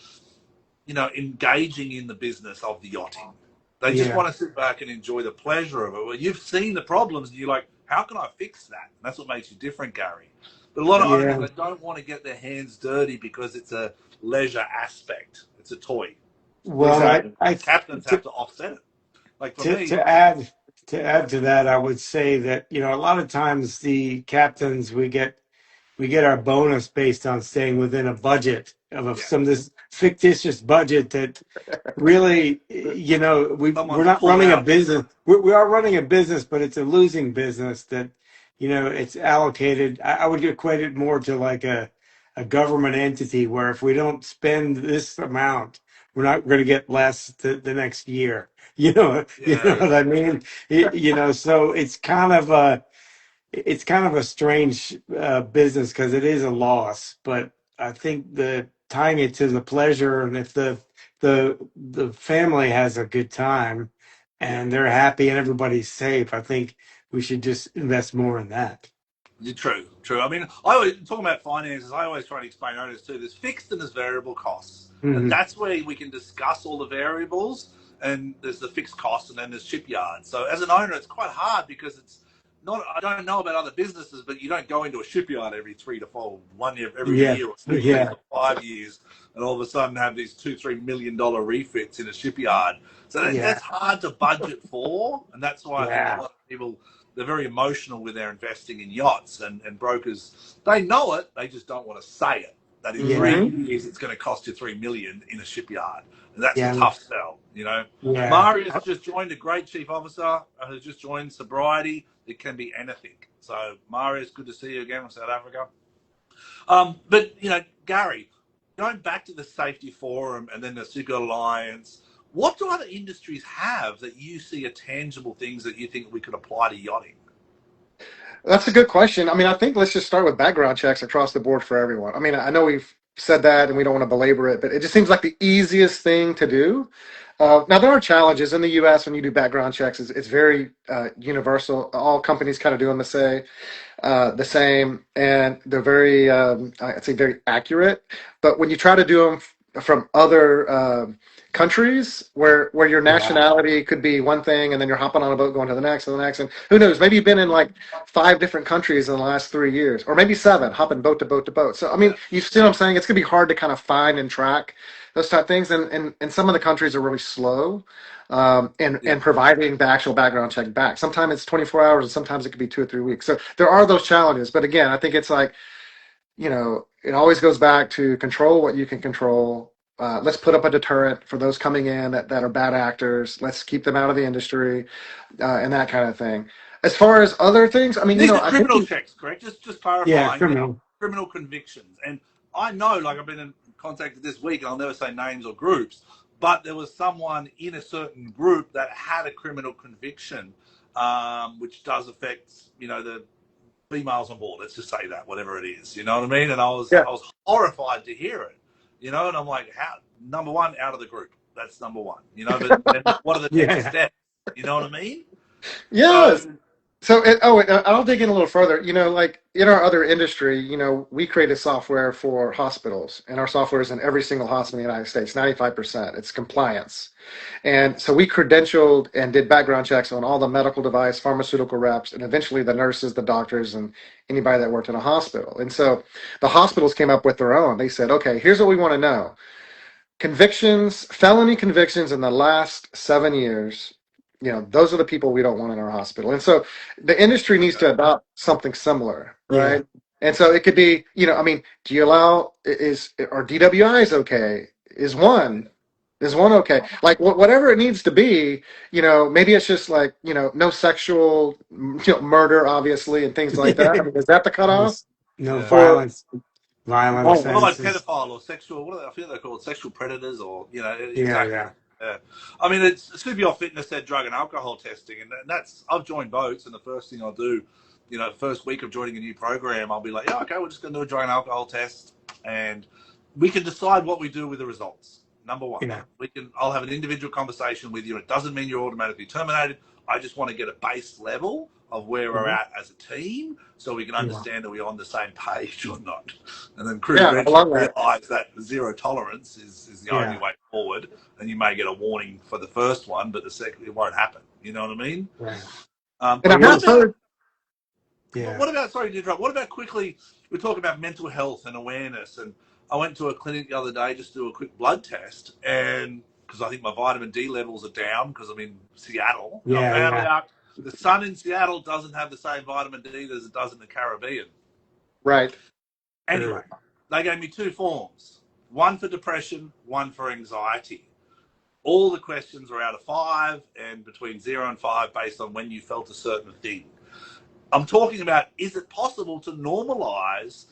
engaging in the business of the yachting. They just yeah, want to sit back and enjoy the pleasure of it. Well, you've seen the problems and you're like, how can I fix that? And that's what makes you different, Gary. But a lot of owners, yeah. they don't want to get their hands dirty because it's a leisure aspect. It's a toy. Well, Whereas Exactly. captains have to offset it. Like for me, to add to that, I would say that a lot of times the captains we get our bonus based on staying within a budget of yeah, some of this fictitious budget that really, we're someone's not pulled running a out. business. We are running a business, but it's a losing business that, it's allocated. I would equate it more to like a government entity where if we don't spend this amount, we're not going to get less the next year. You Yeah, know yeah, what I mean? So it's kind of a strange business because it is a loss, but I think the tying it to the pleasure, and if the family has a good time yeah. and they're happy and everybody's safe, I think we should just invest more in that. True, true. I mean, I always talking about finances. I always try to explain owners too. There's fixed and there's variable costs, and Hmm. that's where we can discuss all the variables. And there's the fixed costs, and then there's shipyard. So as an owner, it's quite hard because it's not. I don't know about other businesses, but you don't go into a shipyard every 3 to 4, 1 year, every Yeah, year or 2 years yeah, or 5 years, and all of a sudden have these $2-3 million refits in a shipyard. So that's yeah, hard to budget for, and that's why I think a yeah, lot of people they're very emotional with their investing in yachts and brokers. They know it, they just don't want to say it. That in three yeah, Hmm. years it's going to cost you $3 million in a shipyard, and that's a yeah, tough sell. yeah. Marius just joined a great chief officer who's just joined sobriety. It can be anything. So Marius, good to see you again from South Africa. But Gary, going back to the safety forum and then the Super Alliance, what do other industries have that you see are tangible things that you think we could apply to yachting? That's a good question. I mean, I think let's just start with background checks across the board for everyone. I mean, I know we've said that and we don't want to belabor it, but it just seems like the easiest thing to do. Now, there are challenges in the U.S. when you do background checks. It's very universal. All companies kind of do them the same, and they're very, I'd say, very accurate. But when you try to do them from other countries, where your Yeah. nationality could be one thing, and then you're hopping on a boat going to the next and the next, and who knows? Maybe you've been in like 5 different countries in the last 3 years, or maybe seven, hopping boat to boat to boat. So I mean, Yeah, you see what I'm saying? It's gonna be hard to kind of find and track those type of things, and some of the countries are really slow. And yeah. providing the actual background check back. Sometimes it's 24 hours, and sometimes it could be 2 or 3 weeks. So there are those challenges. But again, I think it's like, it always goes back to control what you can control. Let's put up a deterrent for those coming in that are bad actors. Let's keep them out of the industry, and that kind of thing. As far as other things, I mean, These are I think criminal checks, correct? Just Yeah, clarifying now. criminal. Criminal convictions, and I know, like I've been in contact this week, and I'll never say names or groups, but there was someone in a certain group that had a criminal conviction, which does affect, the females on board. Let's just say that, whatever it is, you know what I mean? And I was yeah, I was horrified to hear it, and I'm like, how? Number one, out of the group. That's number one, But then what are the next Yeah, steps? You know what I mean? yes. So So, I'll dig in a little further. Like in our other industry, we created software for hospitals, and our software is in every single hospital in the United States, 95%. It's compliance. And so we credentialed and did background checks on all the medical device, pharmaceutical reps, and eventually the nurses, the doctors, and anybody that worked in a hospital. And so the hospitals came up with their own. They said, okay, here's what we want to know. convictions, felony convictions in the last 7 years, those are the people we don't want in our hospital. And so the industry needs to adopt something similar, Yeah. right? And so it could be, I mean, do you allow are DWIs okay? Is one okay? Like whatever it needs to be, maybe it's just like, no sexual, murder, obviously, and things like that. I mean, is that the cutoff? Yes. No Yeah. Or violence, violent Well, like offenses. pedophile or sexual, what do they, I feel they're called sexual predators, or Yeah, exactly. yeah. Yeah, I mean, it's Superyacht Fitness said drug and alcohol testing, and that's I've joined boats, and the first thing I'll do, first week of joining a new program, I'll be like, yeah, okay, we're just going to do a drug and alcohol test, and we can decide what we do with the results. Number one, Yeah. I'll have an individual conversation with you. It doesn't mean you're automatically terminated. I just want to get a base level of where we're Mhm. at as a team, so we can Yeah. understand that we're on the same page or not. And then crew yeah, I eventually love that. realise that zero tolerance is the only Yeah. way forward, and you may get a warning for the first one, but the second it won't happen. You know what I mean? Right. And But I We what have about also, heard, yeah. what about sorry to interrupt? What about quickly? We talk about mental health and awareness, and I went to a clinic the other day just to do a quick blood test, and because I think my vitamin D levels are down because I'm in Seattle, and I Yeah, found yeah. out the sun in Seattle doesn't have the same vitamin D as it does in the Caribbean. right. Anyway, True. they gave me two forms, one for depression, one for anxiety. All the questions were out of 5 and between 0 and 5 based on when you felt a certain thing. I'm talking about, is it possible to normalize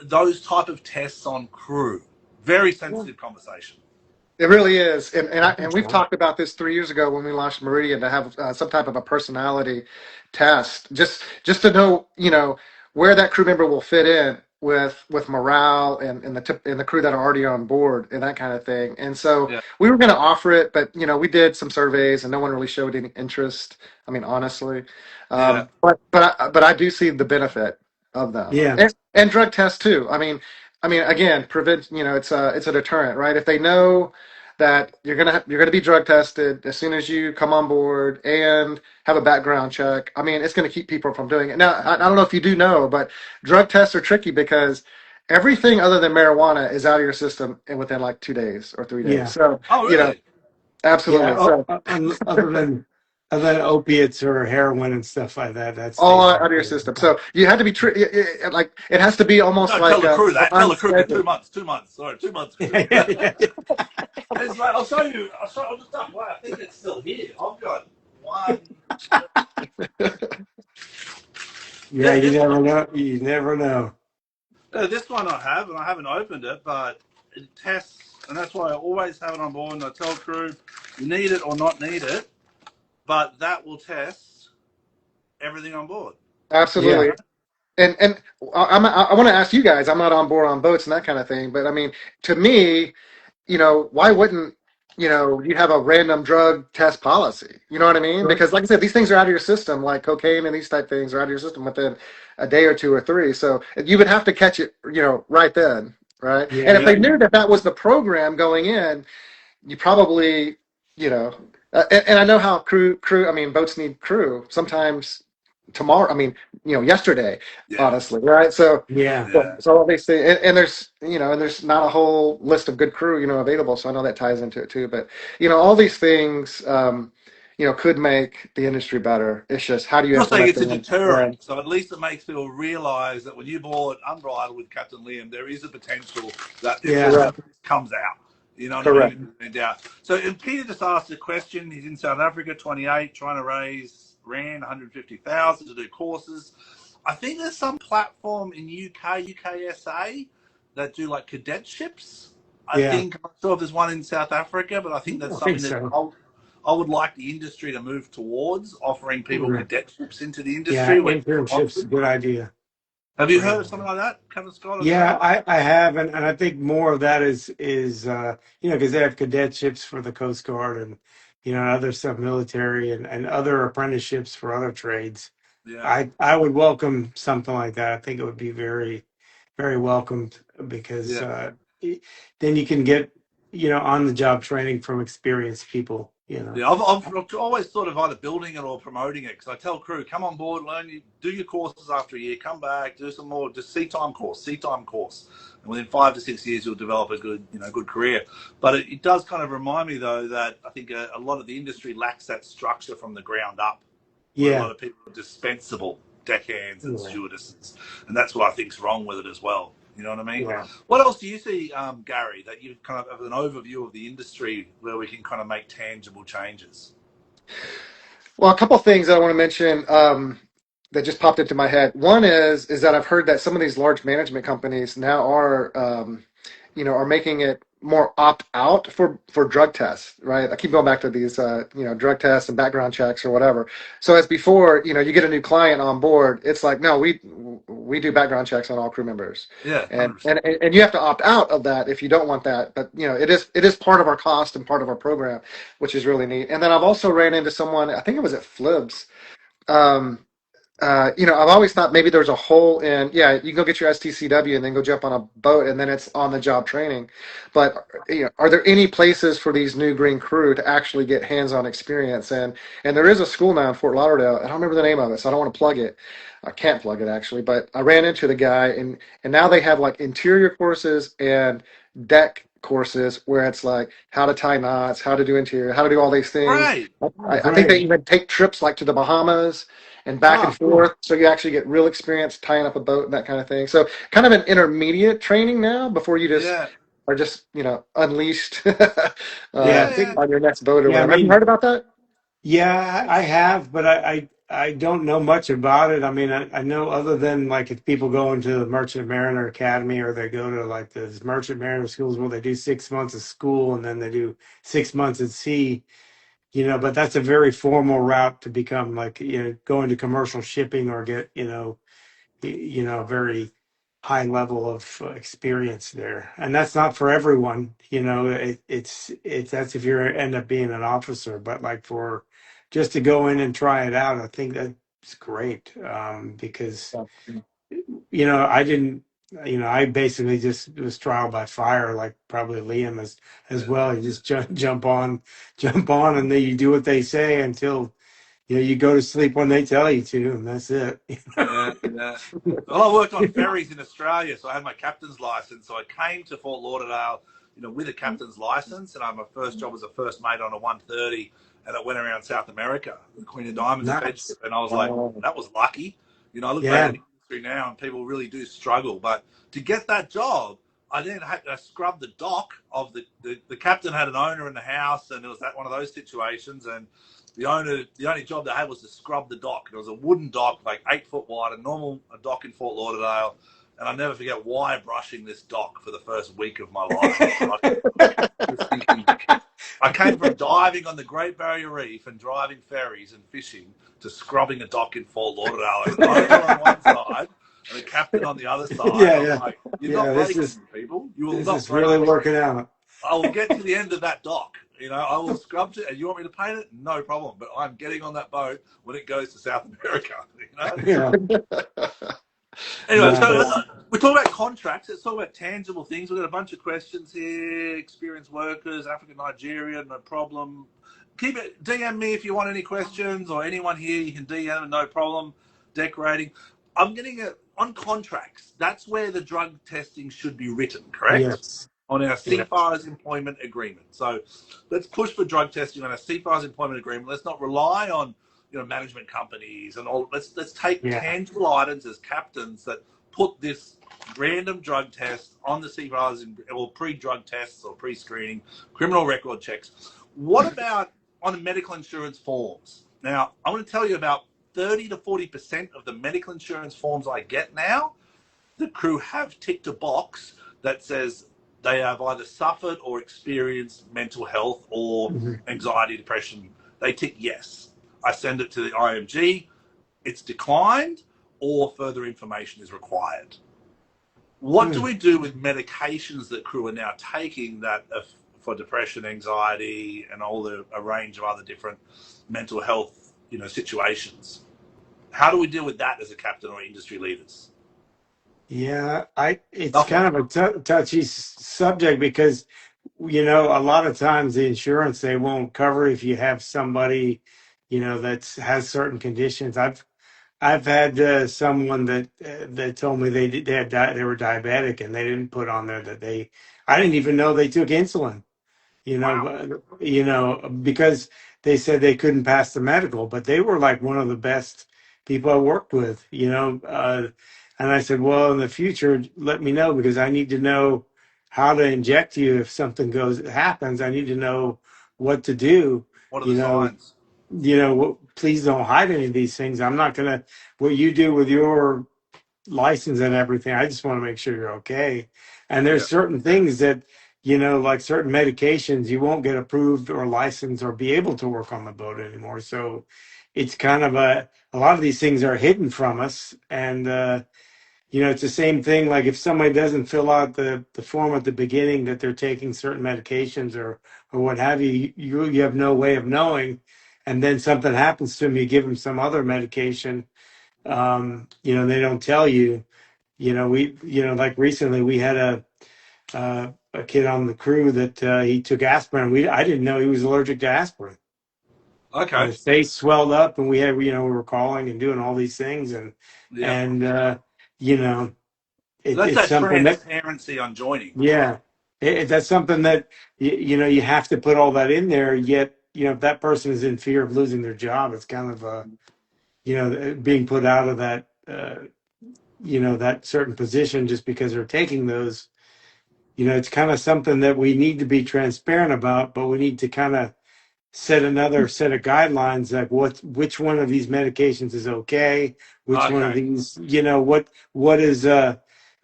those type of tests on crew? Very sensitive conversation. It really is, and I I, think and we've so. talked about this 3 years ago when we launched Meridian to have some type of a personality test, just to know, where that crew member will fit in with morale and the crew that are already on board and that kind of thing. And so Yeah, we were going to offer it, but we did some surveys and no one really showed any interest. I mean, honestly, yeah, but I do see the benefit of them Yeah. and drug tests too. I mean, again, prevent. It's a deterrent, right? If they know that you're gonna be drug tested as soon as you come on board and have a background check. I mean, it's gonna keep people from doing it. Now, I don't know if you do know, but drug tests are tricky because everything other than marijuana is out of your system within like 2 days or 3 days. Yeah. So, oh really? absolutely. Yeah. So, Other than opiates or heroin and stuff like that, that all stays out out of your there. system. So you had to be like it has to be almost No, tell like the crew that. Tell on the crew in schedule. 2 months. 2 months. Sorry, 2 months. Yeah, yeah, yeah. It's like, I'll show you. I'll just start. Wow, I think it's still here. I've got one. Yeah, you This never one. know. You never know. This one I have, and I haven't opened it, but it tests, and that's why I always have it on board. And I tell crew, you need it or not need it, but that will test everything on board. Yeah. Absolutely. And I want to ask you guys. I'm not on board on boats and that kind of thing, but I mean, to me, why wouldn't you have a random drug test policy? You know what I mean? Sure. Because like I said, these things are out of your system, like cocaine and these type things are out of your system within a day or two or three. So you would have to catch it, right then, right? Yeah, And if Yeah, they you, knew that that was the program going in, you probably, you know, and I know how I mean, boats need crew. Sometimes tomorrow, I mean, yesterday, yeah, honestly, right? So, yeah. so, yeah. so all these things, and there's not a whole list of good crew, available. So I know that ties into it too. But all these things, could make the industry better. It's just how do you You're saying implement it's a them deterrent, when? so at least it makes people realise that when you board Unbridled with Captain Liam, there is a potential that Yeah. Correct. this comes out. You know what I Correct. mean? In doubt. So and Peter just asked a question. He's in South Africa, 28, trying to raise rand 150,000 to do courses. I think there's some platform in UKSA that do like cadetships. I Yeah. think I'm not sure if there's one in South Africa, but I think that's I think something that so. I would like the industry to move towards, offering people Correct. cadetships into the Yeah, industry when internships, good idea. have you Great heard of idea. something like that, Captain Scott? Have you heard Yeah, of it? I have, and I think more of that is because they have cadetships for the Coast Guard and other stuff, military and other apprenticeships for other trades. Yeah, I would welcome something like that. I think it would be very, very welcomed because yeah, then you can get on the job training from experienced people. you know. Yeah, I've always thought of either building it or promoting it, because I tell crew, come on board, do your courses after a year, come back, do some more, just sea time course, and within 5 to 6 years you'll develop a good career. But it does kind of remind me though that I think a lot of the industry lacks that structure from the ground up, where a Yeah, lot of people are dispensable deckhands and yeah, stewardesses, and that's what I think's wrong with it as well. You know what I mean? yeah. What else do you see, Gary, that you kind of have an overview of the industry where we can kind of make tangible changes? Well, a couple of things I want to mention that just popped into my head. One is that I've heard that some of these large management companies now are are making it more opt out for drug tests, right? I keep going back to these drug tests and background checks or whatever. So as before, you get a new client on board, it's like, no, we do background checks on all crew members, Yeah, and 100%. and and you have to opt out of that if you don't want that. But it is part of our cost and part of our program, which is really neat. And then I've also ran into someone, I think it was at Flibs. Um, I've always thought maybe there's a hole in, yeah, you can go get your STCW and then go jump on a boat and then it's on the job training. But, are there any places for these new green crew to actually get hands-on experience? And there is a school now in Fort Lauderdale. I don't remember the name of it, so I don't want to plug it. I can't plug it actually, but I ran into the guy and now they have like interior courses and deck courses where it's like how to tie knots, how to do interior, how to do all these things. Great. Oh, I think they great. even take trips like to the Bahamas and back and Oh, cool. forth. So you actually get real experience tying up a boat and that kind of thing. So kind of an intermediate training now before you just Yeah. are just, unleashed Yeah, I Yeah, think. yeah. on your next boat or Yeah, I whatever. Have you mean, heard about that? yeah, I have, but I don't know much about it. I mean, I know other than like if people go into the Merchant Mariner Academy or they go to like the Merchant Mariner schools where they do 6 months of school and then they do 6 months at sea, but that's a very formal route to become like, go into commercial shipping or get, a very high level of experience there. And that's not for everyone, it's that's if you end up being an officer, but like for just to go in and try it out, I think that's great. Because, I didn't, I basically just was trial by fire, like probably Liam as Yeah. well. You just jump on, and then you do what they say until, you go to sleep when they tell you to, and that's it. Yeah, yeah. Well, I worked on ferries in Australia, so I had my captain's license. So I came to Fort Lauderdale, with a captain's license, and my first job was a first mate on a 130, and it went around South America, the Queen of Diamonds adventure, Nice. and I was like, Oh, that was lucky. I look back Yeah. at the industry now, and people really do struggle. But to get that job, I then had to scrub the dock of the captain had an owner in the house, and it was one of those situations, and the only job they had was to scrub the dock. It was a wooden dock, like 8 foot wide, a dock in Fort Lauderdale. And I'll never forget wire brushing this dock for the first week of my life. Just thinking, I came from diving on the Great Barrier Reef and driving ferries and fishing to scrubbing a dock in Fort Lauderdale. As an owner on one side and a captain on the other side. Yeah, I'm yeah, like, you're not yeah. This breaking is me, people. You will this not is break really me. working out. I will get to the end of that dock. I will scrub it. And you want me to paint it? No problem. But I'm getting on that boat when it goes to South America. Yeah, Anyway, so nice. we talk about contracts. Let's talk about tangible things. We've got a bunch of questions here. Experienced workers, African, Nigeria, no problem. Keep it. DM me if you want any questions, or anyone here. You can DM, no problem. Decorating. I'm getting it on contracts. That's where the drug testing should be written, correct? Yes. On our Yeah. seafarers employment agreement. So let's push for drug testing on our seafarers employment agreement. Let's not rely on management companies and all. Let's take Yeah. tangible items as captains that put this random drug test on the seafarers or pre-drug tests or pre-screening, criminal record checks. What about on the medical insurance forms? Now, I want to tell you about 30 to 40% of the medical insurance forms I get now, the crew have ticked a box that says they have either suffered or experienced mental health or Mhm. anxiety, depression. They tick yes. I send it to the IMG. It's declined or further information is required. What do Mm. we do with medications that crew are now taking that for depression, anxiety, and a range of other different mental health situations? How do we deal with that as a captain or industry leaders? Yeah, it's Nothing. kind of a touchy subject because a lot of times the insurance, they won't cover if you have somebody, that's has certain conditions. I've had someone that told me they were diabetic and they didn't put on there that I didn't even know they took insulin. Wow. Because they said they couldn't pass the medical, but they were like one of the best people I worked with. And I said, well, in the future, let me know because I need to know how to inject you if something happens. I need to know what to do. What are the You know, signs? please don't hide any of these things. I'm not gonna what you do with your license and everything. I just want to make sure you're okay. And Yeah. there's certain things that, like certain medications, you won't get approved or licensed or be able to work on the boat anymore. So it's kind of a lot of these things are hidden from us. And, it's the same thing. Like if somebody doesn't fill out the form at the beginning that they're taking certain medications or what have you, you have no way of knowing. And then something happens to them, you give them some other medication, they don't tell you. Like recently we had a kid on the crew that he took aspirin. I didn't know he was allergic to aspirin, and Okay. his face swelled up, and we were calling and doing all these things, and Yeah. and you know, That's it's that something that transparency on joining. yeah, that's something that you have to put all that in there. Yet if that person is in fear of losing their job, it's kind of being put out of that. That certain position just because they're taking those. It's kind of something that we need to be transparent about, but we need to kind of set another set of guidelines, like which one of these medications is okay, which one of Okay. these, what is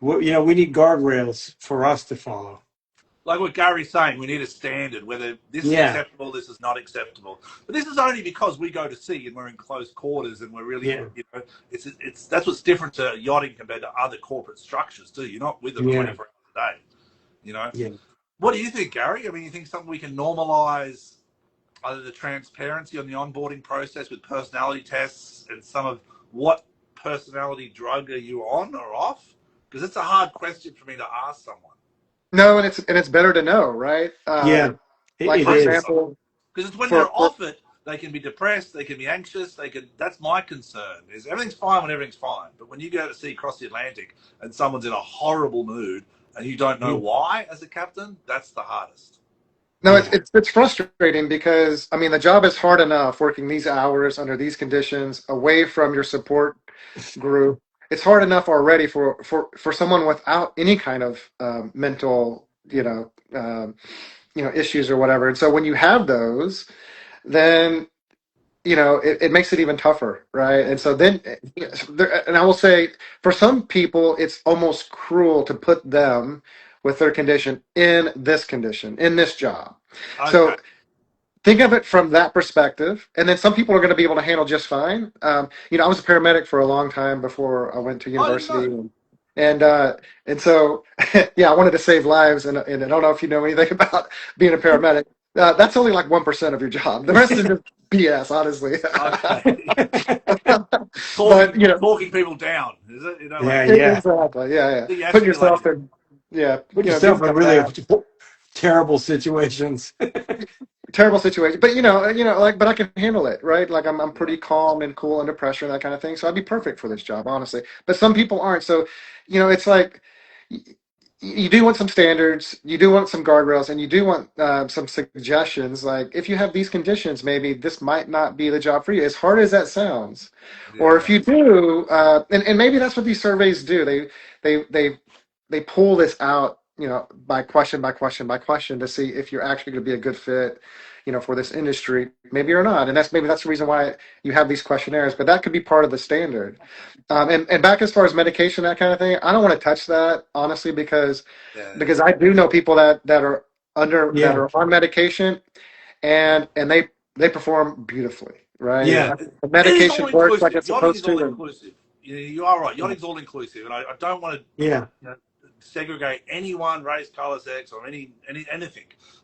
we need guardrails for us to follow. Like what Gary's saying, we need a standard, whether this is Yeah, acceptable, this is not acceptable. But this is only because we go to sea and we're in close quarters and we're really, yeah, it's that's what's different to yachting compared to other corporate structures too. You're not with them yeah, 24 hours a day. You know, yeah. what do you think, Gary? I mean, you think something we can normalize either the transparency on the onboarding process with personality tests and some of what personality drug are you on or off? Because it's a hard question for me to ask someone. No, and it's better to know, right? Yeah, Like it for I think is. so. example, Because it's when for, they're for off it, they can be depressed, they can be anxious, they can. That's my concern. Is everything's fine when everything's fine, but when you go to sea across the Atlantic and someone's in a horrible mood and you don't know Yeah, why as a captain, that's the hardest. no, yeah, it's frustrating because I mean the job is hard enough working these hours under these conditions away from your support group. It's hard enough already for someone without any kind of mental issues or whatever. And so when you have those, then it makes it even tougher, right? And so then, and I will say, for some people, it's almost cruel to put them with their condition in this condition, in this job. Okay. So think of it from that perspective. And then some people are going to be able to handle just fine. I was a paramedic for a long time before I went to I didn't university. know. And so, yeah, I wanted to save lives. And I don't know if you know anything about being a paramedic. That's only like 1% of your job. The rest is just BS, honestly. Okay. But, Talking people down, is it? You know, yeah, like yeah. exactly. Yeah, yeah. Put yourself de-escalating. in, yeah, Put being yourself in kind of really bad. terrible situations. Terrible situation, but like, but I can handle it, right? Like I'm Yeah. pretty calm and cool under pressure and that kind of thing. So I'd be perfect for this job, honestly. But some people aren't. So, it's like y- you do want some standards, you do want some guardrails, and you do want some suggestions. Like if you have these conditions, maybe this might not be the job for you. As hard as that sounds, or if Yeah. you do, and maybe that's what these surveys do. They pull this out, by question by question by question to see if you're actually going to be a good fit, for this industry. Maybe you're not, and that's the reason why you have these questionnaires. But that could be part of the standard. And back as far as medication, that kind of thing, I don't want to touch that honestly Yeah. because I do know people that are that Yeah, are on medication and they perform beautifally, right? Yeah, yeah, The it is medication all works like inclusive. it's Yachting supposed is all to, and inclusive. You are right. Yachting's all inclusive, and I don't want to yeah, segregate anyone, race, color, sex, or anything.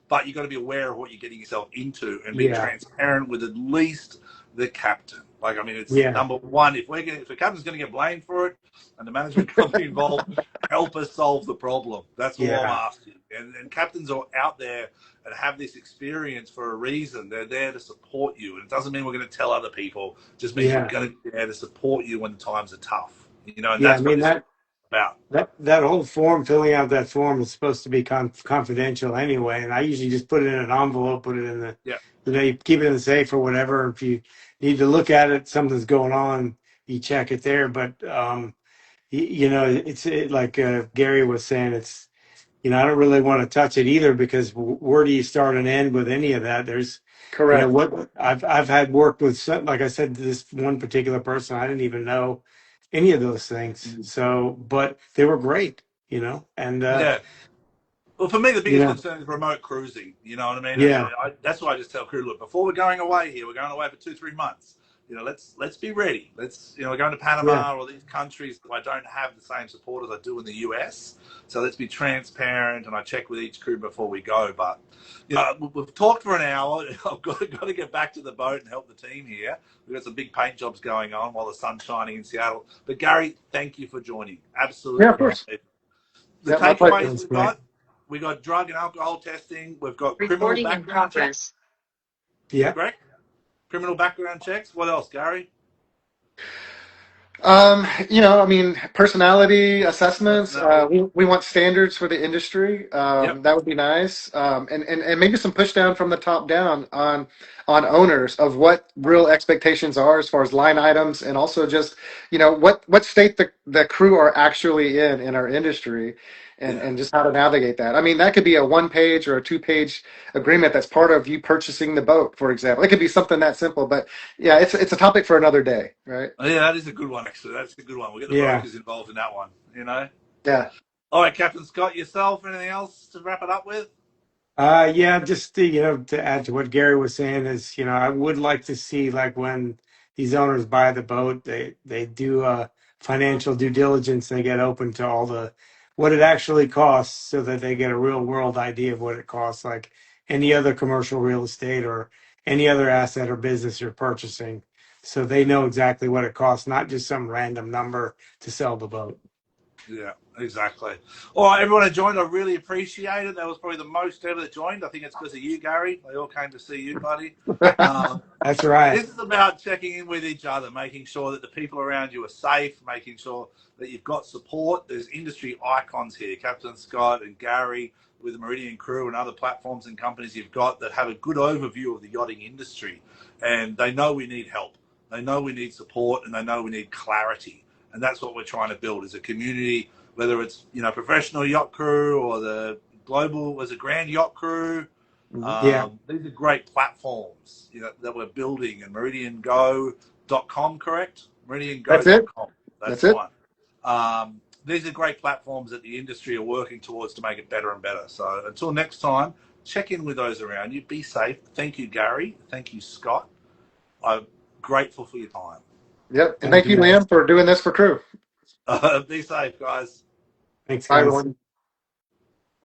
But you got to be aware of what you're getting yourself into and be yeah. transparent with at least the captain. Like, I mean, it's Yeah, number one. If the captain's going to get blamed for it, and the management company involved, help us solve the problem. That's all I'm yeah, asking. And captains are out there and have this experience for a reason. They're there to support you, and it doesn't mean we're going to tell other people. It just means we're yeah, going to be there to support you when the times are tough. And yeah. I that's what mean this is about. that whole form, filling out that form is supposed to be confidential anyway. And I usually just put it in an envelope, put it in the, Yeah, you keep it in the safe or whatever. If you need to look at it, something's going on, you check it there. But like Gary was saying, it's I don't really want to touch it either because where do you start and end with any of that? There's, Correct. what I've had worked with some, like I said, this one particular person, I didn't even know any of those things. So, but they were great, and yeah. Well, for me, the you biggest know, concern is remote cruising. You know what I mean? And yeah, that's why I just tell crew, look, before we're going away here, we're going away for 2-3 months. Let's be ready. We're going to yeah, Panama or these countries that I don't have the same support as I do in the US. So let's be transparent, and I check with each crew before we go. But we've talked for an hour. I've got to get back to the boat and help the team here. We've got some big paint jobs going on while the sun's shining in Seattle. But Gary, thank you for joining. Yeah, of Absolutely my yeah. course. pleasure. The Yeah, my pleasure. takeaways That's we've great. got: we got drug and alcohol testing. We've got criminal Recording in background checks. progress. Yeah, Correct? Criminal background checks. What else, Gary? I mean, personality assessments. Personality. We want standards for the industry. Yep. That would be nice. And maybe some push down from the top down on owners of what real expectations are as far as line items, and also just what state the crew are actually in our industry, Yeah. and just how to navigate that. I mean, that could be a 1 page or a 2 page agreement that's part of you purchasing the boat, for example. It could be something that simple, but yeah, it's a topic for another day, right? Oh, yeah, that is a good one, actually. That's a good one. We'll get the yeah. brokers involved in that one. Yeah. All right, Captain Scott, yourself, anything else to wrap it up with? Yeah, just to add to what Gary was saying is, I would like to see like when these owners buy the boat, they do financial due diligence. They get open to all the what it actually costs, so that they get a real world idea of what it costs, like any other commercial real estate or any other asset or business you're purchasing, so they know exactly what it costs, not just some random number to sell the boat. Yeah, exactly. All right, everyone that joined, I really appreciate it. That was probably the most ever that joined. I think it's because of you, Gary. They all came to see you, buddy. Um, That's right. This is about checking in with each other, making sure that the people around you are safe, making sure that you've got support. There's industry icons here, Captain Scott and Gary with the Meridian Crew and other platforms and companies you've got that have a good overview of the yachting industry. And they know we need help. They know we need support, and they know we need clarity. And that's what we're trying to build as a community, whether it's, professional yacht crew or the global, as a grand yacht crew. Mhm. Yeah, These are great platforms that we're building, and meridiango.com, correct? That's it. Meridiango.com. That's That's the it. one. These are great platforms that the industry are working towards to make it better and better. So until next time, check in with those around you. Be safe. Thank you, Gary. Thank you, Scott. I'm grateful for your time. Yep. And thank thank you you, guys. Liam, for doing this for crew. Be safe, guys. Thanks, Bye, guys. everyone.